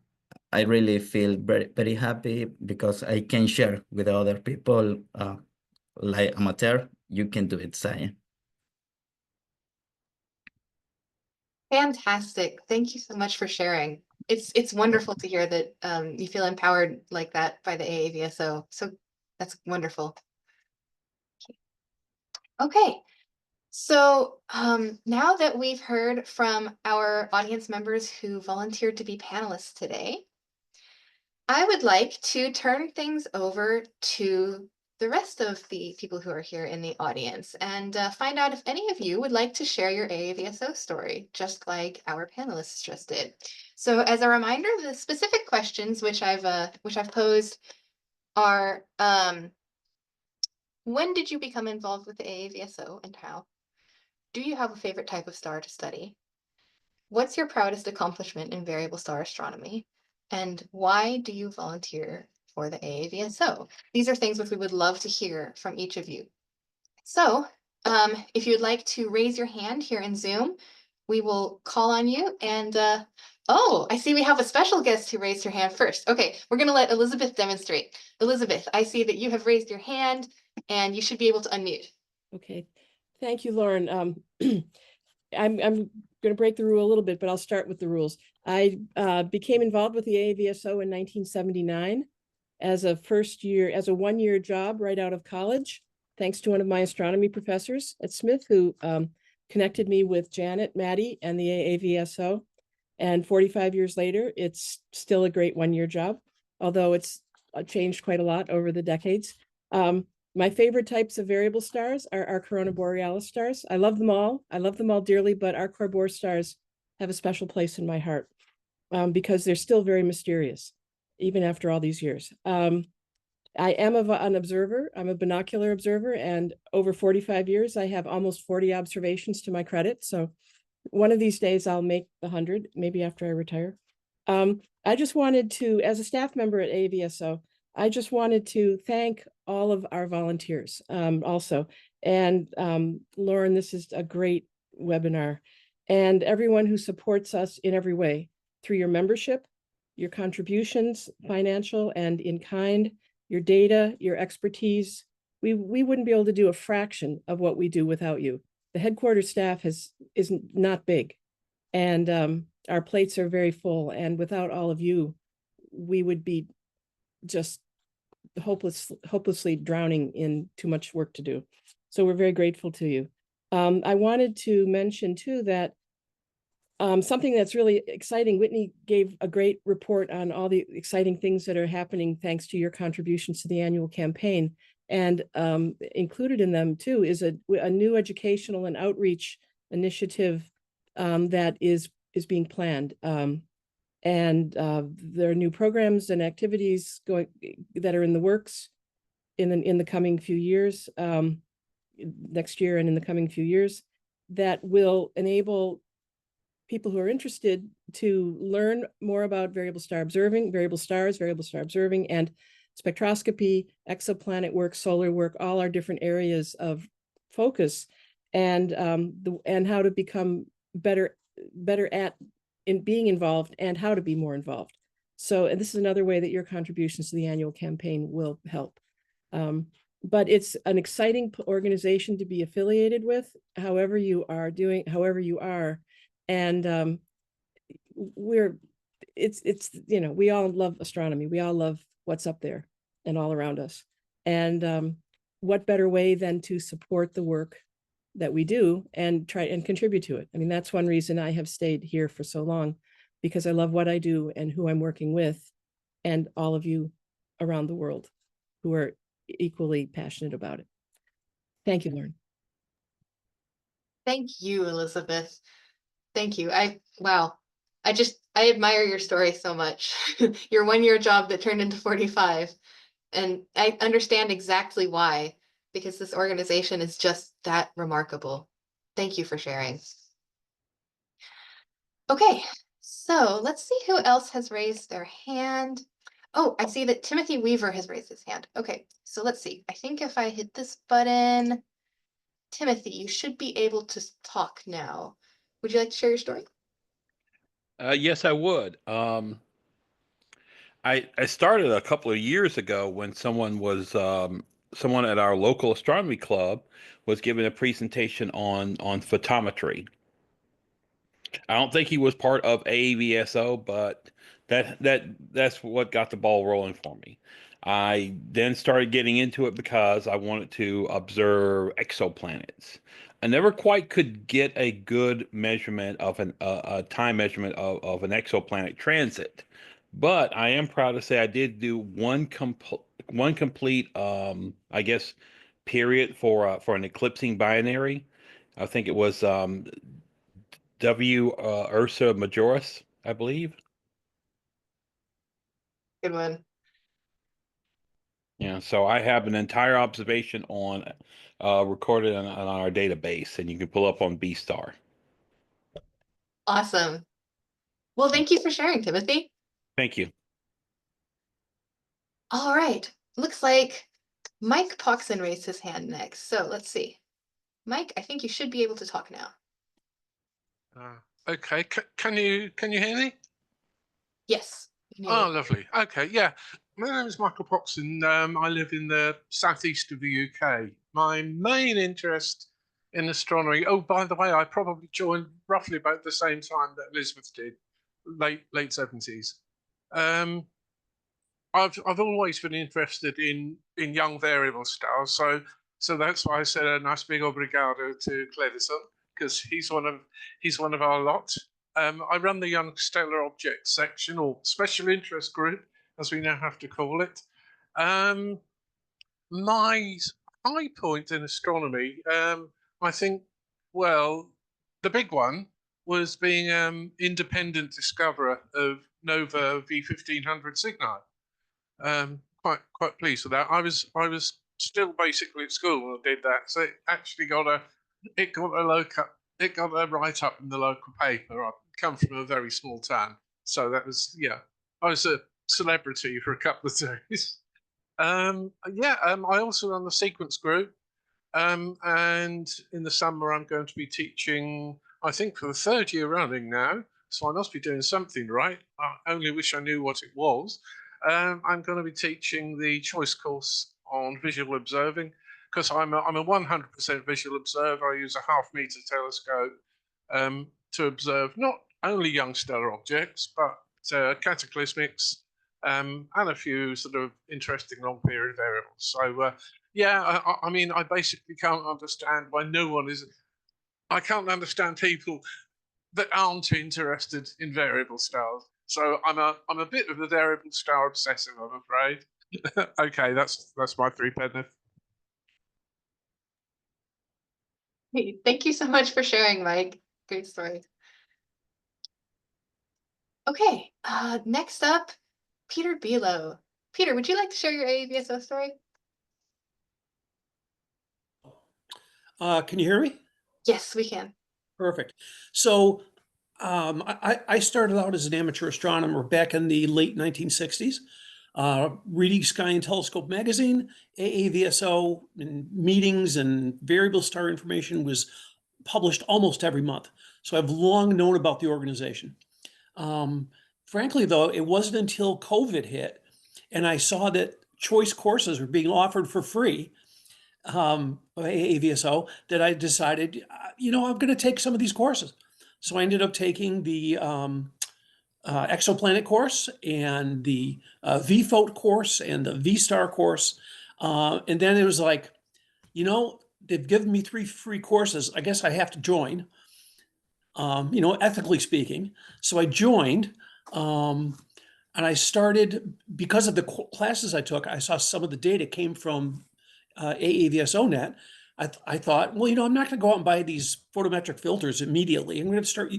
I really feel very, very happy because I can share with other people like amateur, you can do it, science. Fantastic. Thank you so much for sharing. It's wonderful to hear that you feel empowered like that by the AAVSO. So that's wonderful. Okay. So now that we've heard from our audience members who volunteered to be panelists today, I would like to turn things over to the rest of the people who are here in the audience and find out if any of you would like to share your AAVSO story, just like our panelists just did. So as a reminder, the specific questions which I've posed are, when did you become involved with the AAVSO and how? Do you have a favorite type of star to study? What's your proudest accomplishment in variable star astronomy? And why do you volunteer for the AAVSO? These are things which we would love to hear from each of you. So if you'd like to raise your hand here in Zoom, we will call on you. And oh, I see we have a special guest who raised her hand first. Okay, we're going to let Elizabeth demonstrate. Elizabeth, I see that you have raised your hand and you should be able to unmute. Okay, thank you, Lauren. I'm going to break the rule a little bit, but I'll start with the rules. I became involved with the AAVSO in 1979 as a one-year job right out of college, thanks to one of my astronomy professors at Smith, who connected me with Janet, Maddie, and the AAVSO. And 45 years later, it's still a great one-year job, although it's changed quite a lot over the decades. My favorite types of variable stars are our corona borealis stars. I love them all. I love them all dearly, but our Corboreal stars have a special place in my heart because they're still very mysterious, even after all these years. I am an observer. I'm a binocular observer, and over 45 years, I have almost 40 observations to my credit. So one of these days I'll make the 100, maybe after I retire. I just wanted to, as a staff member at AAVSO, I just wanted to thank all of our volunteers also. And Lauren, this is a great webinar. And everyone who supports us in every way through your membership, your contributions, financial and in kind, your data, your expertise. We wouldn't be able to do a fraction of what we do without you. The headquarters staff is not big, and our plates are very full. And without all of you, we would be just hopelessly drowning in too much work to do. So we're very grateful to you. I wanted to mention too that something that's really exciting, Whitney gave a great report on all the exciting things that are happening thanks to your contributions to the annual campaign. And included in them too is a new educational and outreach initiative that is being planned. And there are new programs and activities that are in the works in the coming few years. next year and in the coming few years that will enable people who are interested to learn more about variable star observing, variable stars, variable star observing, and spectroscopy, exoplanet work, solar work, all our different areas of focus, and how to become better at in being involved and how to be more involved. So, and this is another way that your contributions to the annual campaign will help. But it's an exciting organization to be affiliated with, however you are doing, however you are. And it's, you know, we all love astronomy. We all love what's up there and all around us. And what better way than to support the work that we do and try and contribute to it. I mean, that's one reason I have stayed here for so long, because I love what I do and who I'm working with, and all of you around the world who are equally passionate about it. Thank you, Lauren. Thank you, Elizabeth. Thank you. Wow. I admire your story so much. Your 1-year job that turned into 45. And I understand exactly why, because this organization is just that remarkable. Thank you for sharing. Okay, so let's see who else has raised their hand. Oh, I see that Timothy Weaver has raised his hand. Okay, so let's see. I think if I hit this button, Timothy, you should be able to talk now. Would you like to share your story? Yes, I would. I started a couple of years ago when someone at our local astronomy club was giving a presentation on photometry. I don't think he was part of AAVSO, but that's what got the ball rolling for me. I then started getting into it because I wanted to observe exoplanets. I never quite could get a good measurement of a time measurement of an exoplanet transit, but I am proud to say I did do one complete I guess period for an eclipsing binary. I think it was Ursa Majoris, I believe. Good one. Yeah, so I have an entire observation on recorded on our database, and you can pull up on B-Star. Awesome. Well, thank you for sharing, Timothy. Thank you. All right. Looks like Mike Poxon raised his hand next. So let's see. Mike, I think you should be able to talk now. Okay, can you hear me? Yes. Oh, lovely. Okay, yeah. My name is Michael Poxon. I live in the southeast of the UK. My main interest in astronomy. Oh, by the way, I probably joined roughly about the same time that Elizabeth did, late 70s. I've always been interested in young variable stars, so that's why I said a nice big obrigado to Cledison, because he's one of our lot. I run the Young Stellar Objects section, or special interest group, as we now have to call it. My high point in astronomy, I think, well, the big one was being independent discoverer of Nova V1500 Cygni. Quite pleased with that. I was still basically at school when I did that, so it actually got a write up in the local paper. I come from a very small town, so that was, yeah, I was a celebrity for a couple of days. I also run the sequence group, and in the summer I'm going to be teaching, I think for the 3rd year running now, so I must be doing something right. I only wish I knew what it was. I'm going to be teaching the choice course on visual observing, because I'm a 100% visual observer. I use a 0.5 meter telescope to observe not only young stellar objects, but cataclysmics, and a few sort of interesting long period variables. So I mean, I basically can't understand why I can't understand people that aren't interested in variable stars. So I'm a bit of a variable star obsessive, I'm afraid. Okay, that's my 3 pence. Hey, thank you so much for sharing, Mike. Great story. Okay, next up, Peter Bilo. Peter, would you like to share your AAVSO story? Can you hear me? Yes, we can. Perfect. So I started out as an amateur astronomer back in the late 1960s, reading Sky and Telescope magazine, AAVSO, and meetings and variable star information was published almost every month. So I've long known about the organization. Frankly, though, it wasn't until COVID hit and I saw that choice courses were being offered for free by AAVSO that I decided, I'm going to take some of these courses. So I ended up taking the exoplanet course and the VFOT course and the V-Star course. And then it was like, they've given me 3 free courses. I guess I have to join, ethically speaking. So I joined. And I started, because of the classes I took, I saw some of the data came from AAVSO net. I thought, well, I'm not going to go out and buy these photometric filters immediately. I'm going to start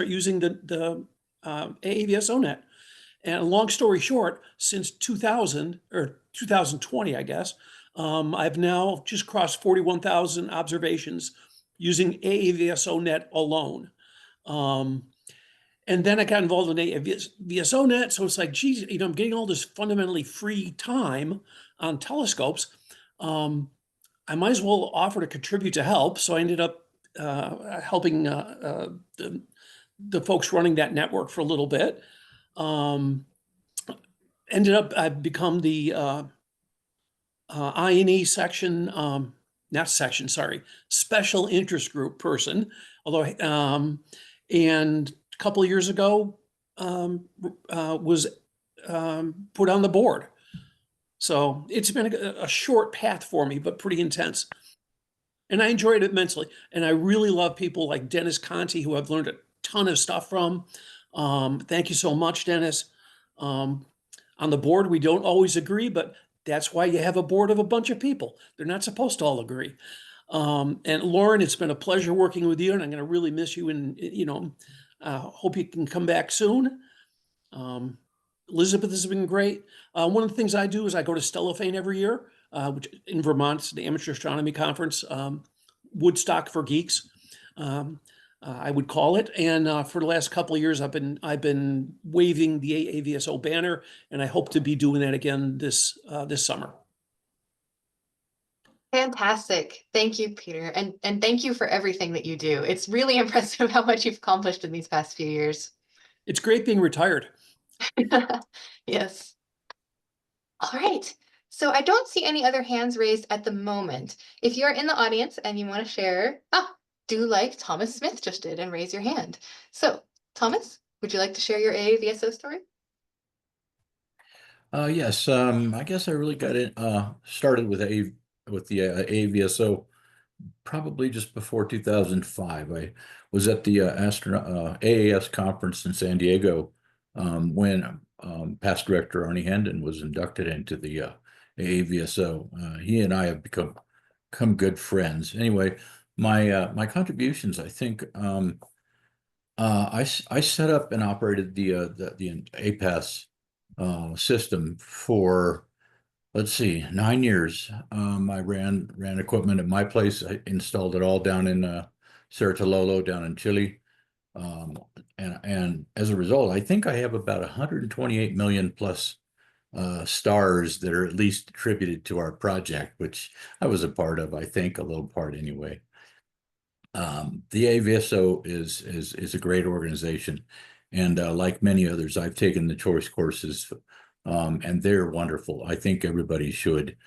using the AAVSO net. And long story short, since 2000 or 2020, I guess, I've now just crossed 41,000 observations using AAVSO net alone. And then I got involved in AAVSO net. So it's like, geez, I'm getting all this fundamentally free time on telescopes. I might as well offer to contribute to help. So I ended up helping the folks running that network for a little bit. I've become the I&E section, not section, sorry, special interest group person. Although, and a couple of years ago, was put on the board. So it's been a short path for me, but pretty intense. And I enjoyed it immensely. And I really love people like Dennis Conti, who I've learned a ton of stuff from. Thank you so much, Dennis. On the board, we don't always agree, but that's why you have a board of a bunch of people. They're not supposed to all agree. And Lauren, it's been a pleasure working with you, and I'm going to really miss you. And hope you can come back soon. Elizabeth has been great. One of the things I do is I go to Stellophane every year, which in Vermont, it's the Amateur Astronomy Conference, Woodstock for geeks, I would call it. And for the last couple of years, I've been waving the AAVSO banner, and I hope to be doing that again this summer. Fantastic. Thank you, Peter. And thank you for everything that you do. It's really impressive how much you've accomplished in these past few years. It's great being retired. Yes. All right. So I don't see any other hands raised at the moment. If you're in the audience and you want to share, do like Thomas Smith just did and raise your hand. So Thomas, would you like to share your AAVSO story? Yes, I guess I really got it started with the AAVSO probably just before 2005. I was at the AAS conference in San Diego when past director Arnie Hendon was inducted into the AAVSO. He and I have become good friends. Anyway, my contributions, I think, I set up and operated the APAS system for, let's see, 9 years. I ran equipment at my place. I installed it all down in Cerro down in Chile. And as a result, I think I have about 128 million plus stars that are at least attributed to our project, which I was a part of, I think, a little part anyway. The AAVSO is a great organization. And like many others, I've taken the choice courses and they're wonderful. I think everybody should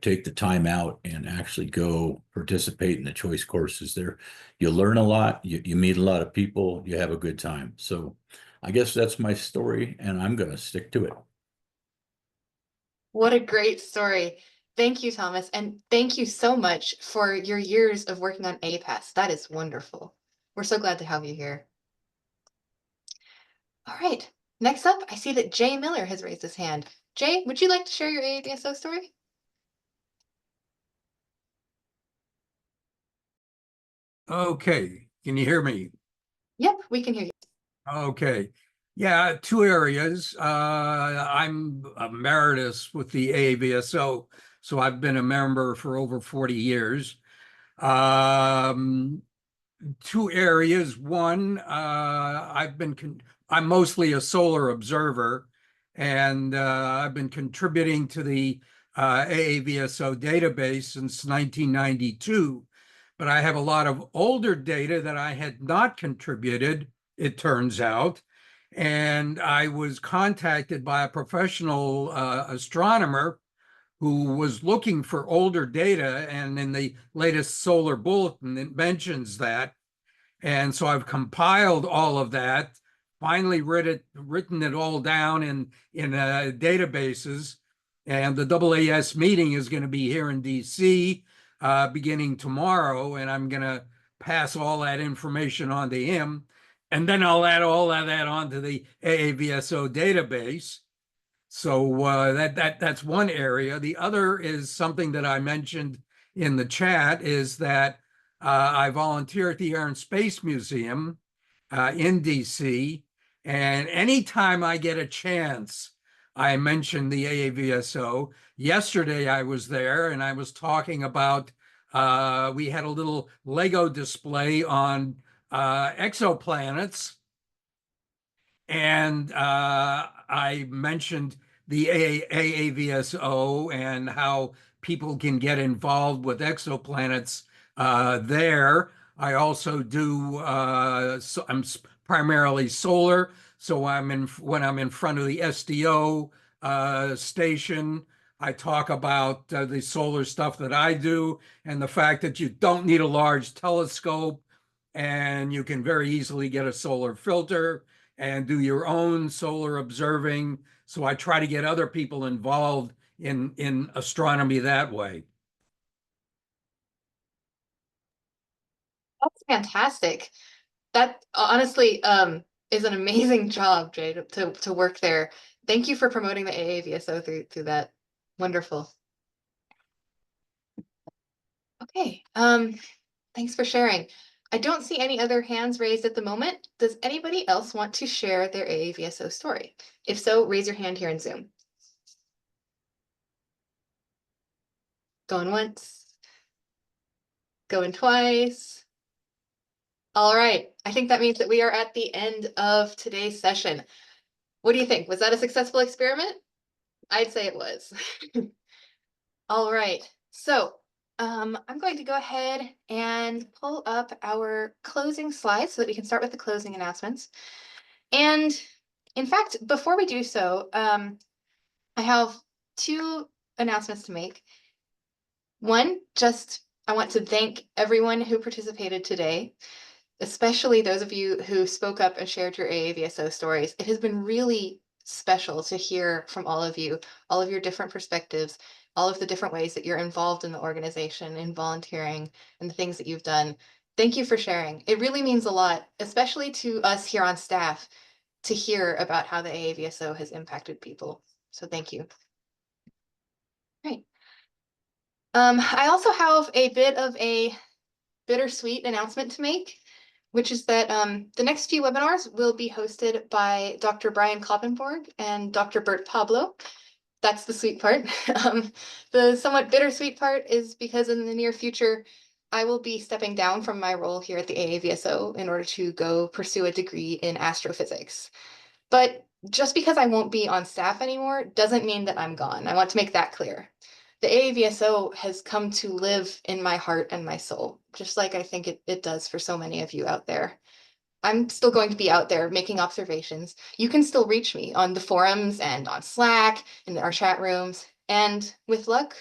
take the time out and actually go participate in the choice courses. There, you learn a lot, you meet a lot of people, you have a good time. So I guess that's my story, and I'm going to stick to it. What a great story. Thank you, Thomas. And thank you so much for your years of working on APAS. That is wonderful. We're so glad to have you here. All right. Next up, I see that Jay Miller has raised his hand. Jay, would you like to share your AAVSO story? Okay, can you hear me? Yep, we can hear you. Okay. Yeah, 2 areas. I'm emeritus with the AAVSO, so I've been a member for over 40 years. Two areas. One, I'm mostly a solar observer, and I've been contributing to the AAVSO database since 1992. But I have a lot of older data that I had not contributed, it turns out. And I was contacted by a professional astronomer who was looking for older data, and in the latest solar bulletin, it mentions that. And so I've compiled all of that, finally written it all down in databases. And the AAS meeting is going to be here in DC beginning tomorrow, and I'm going to pass all that information on to him. And then I'll add all of that onto the AAVSO database. So that's one area. The other is something that I mentioned in the chat, is that I volunteer at the Air and Space Museum in DC, and anytime I get a chance, I mention the AAVSO. Yesterday I was there and I was talking about, we had a little Lego display on exoplanets, and I mentioned the AAVSO and how people can get involved with exoplanets there. I also do, I'm primarily solar. So when I'm in front of the SDO station, I talk about the solar stuff that I do and the fact that you don't need a large telescope, and you can very easily get a solar filter and do your own solar observing. So I try to get other people involved in astronomy that way. That's fantastic. That honestly is an amazing job, Jay, to work there. Thank you for promoting the AAVSO through that. Wonderful. Okay, thanks for sharing. I don't see any other hands raised at the moment. Does anybody else want to share their AAVSO story? If so, raise your hand here in Zoom. Going once, going twice. All right, I think that means that we are at the end of today's session. What do you think? Was that a successful experiment? I'd say it was. All right, so I'm going to go ahead and pull up our closing slides so that we can start with the closing announcements. And in fact, before we do so, I have two announcements to make. One, I want to thank everyone who participated today, especially those of you who spoke up and shared your AAVSO stories. It has been really special to hear from all of you, all of your different perspectives, all of the different ways that you're involved in the organization, in volunteering, and the things that you've done. Thank you for sharing. It really means a lot, especially to us here on staff, to hear about how the AAVSO has impacted people. So thank you. Great. I also have a bit of a bittersweet announcement to make, which is that the next few webinars will be hosted by Dr. Brian Kloppenborg and Dr. Bert Pablo. That's the sweet part. The somewhat bittersweet part is because in the near future, I will be stepping down from my role here at the AAVSO in order to go pursue a degree in astrophysics. But just because I won't be on staff anymore doesn't mean that I'm gone. I want to make that clear. The AAVSO has come to live in my heart and my soul, just like I think it does for so many of you out there. I'm still going to be out there making observations. You can still reach me on the forums and on Slack and our chat rooms. And with luck,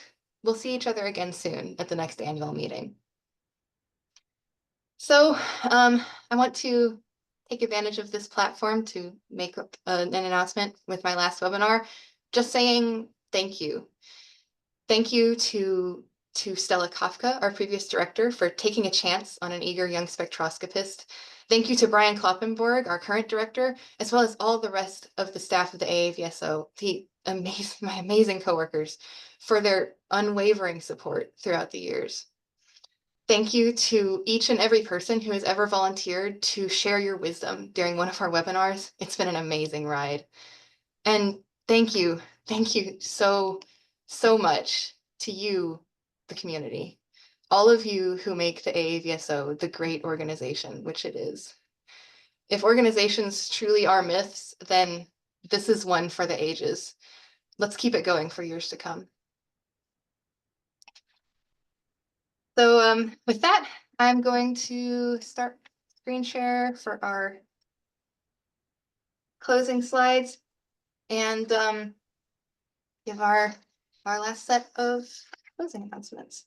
we'll see each other again soon at the next annual meeting. So I want to take advantage of this platform to make an announcement with my last webinar, just saying thank you. Thank you to Stella Kafka, our previous director, for taking a chance on an eager young spectroscopist. Thank you to Brian Kloppenborg, our current director, as well as all the rest of the staff of the AAVSO, my amazing coworkers, for their unwavering support throughout the years. Thank you to each and every person who has ever volunteered to share your wisdom during one of our webinars. It's been an amazing ride. And thank you so much to you, the community. all of you who make the AAVSO the great organization, which it is. If organizations truly are myths, then this is one for the ages. Let's keep it going for years to come. So with that, I'm going to start screen share for our closing slides and give our last set of closing announcements.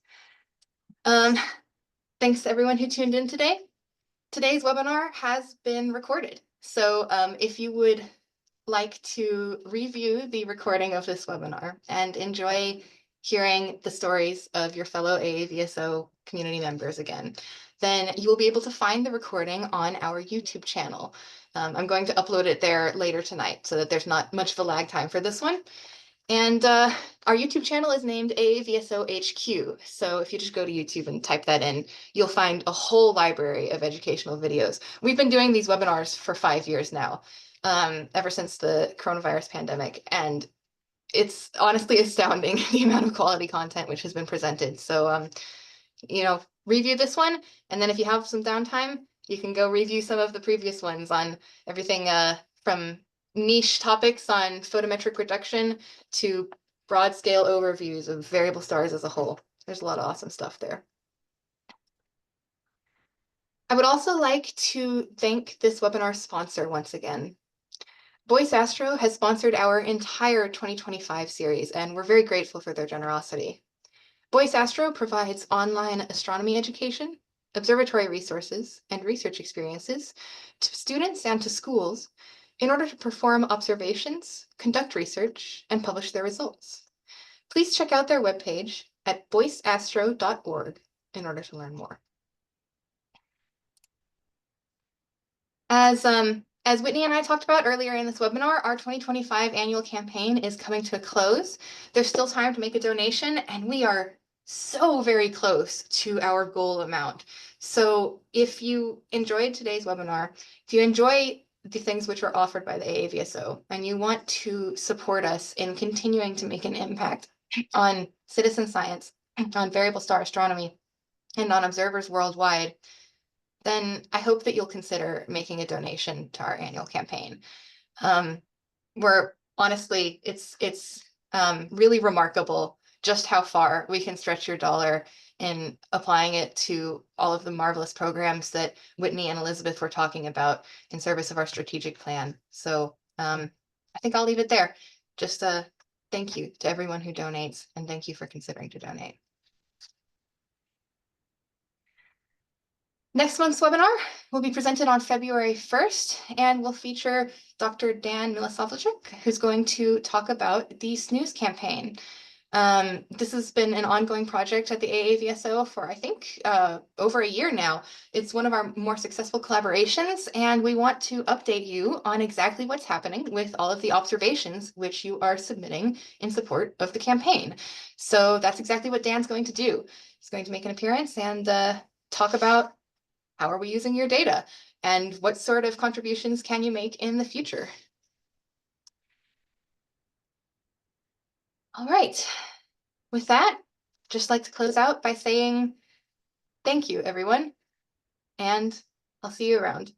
Thanks to everyone who tuned in today. Today's webinar has been recorded. So if you would like to review the recording of this webinar and enjoy hearing the stories of your fellow AAVSO community members again, then you will be able to find the recording on our YouTube channel. I'm going to upload it there later tonight so that there's not much of a lag time for this one. And our YouTube channel is named AAVSO HQ. So if you just go to YouTube and type that in, you'll find a whole library of educational videos. We've been doing these webinars for 5 years now, ever since the coronavirus pandemic. And it's honestly astounding the amount of quality content which has been presented. So, you know, review this one. And then if you have some downtime, you can go review some of the previous ones on everything from niche topics on photometric reduction to broad scale overviews of variable stars as a whole. There's a lot of awesome stuff there. I would also like to thank this webinar sponsor once again. Voice Astro has sponsored our entire 2025 series, and we're very grateful for their generosity. Voice Astro provides online astronomy education, observatory resources, and research experiences to students and to schools in order to perform observations, conduct research, and publish their results. Please check out their webpage at voiceastro.org in order to learn more. As Whitney and I talked about earlier in this webinar, our 2025 annual campaign is coming to a close. There's still time to make a donation, and we are so very close to our goal amount. So if you enjoyed today's webinar, if you enjoy the things which are offered by the AAVSO, and you want to support us in continuing to make an impact on citizen science, on variable star astronomy, and on observers worldwide, then I hope that you'll consider making a donation to our annual campaign. We're honestly, it's really remarkable just how far we can stretch your dollar in applying it to all of the marvelous programs that Whitney and Elizabeth were talking about in service of our strategic plan. So I think I'll leave it there. Just thank you to everyone who donates, and thank you for considering to donate. Next month's webinar will be presented on February 1st and will feature Dr. Dan Milosavlchuk, who's going to talk about the snooze campaign. This has been an ongoing project at the AAVSO for, I think, over a year now. It's one of our more successful collaborations, and we want to update you on exactly what's happening with all of the observations which you are submitting in support of the campaign. So that's exactly what Dan's going to do. He's going to make an appearance and talk about how are we using your data and what sort of contributions can you make in the future. All right. With that, just like to close out by saying thank you, everyone, and I'll see you around.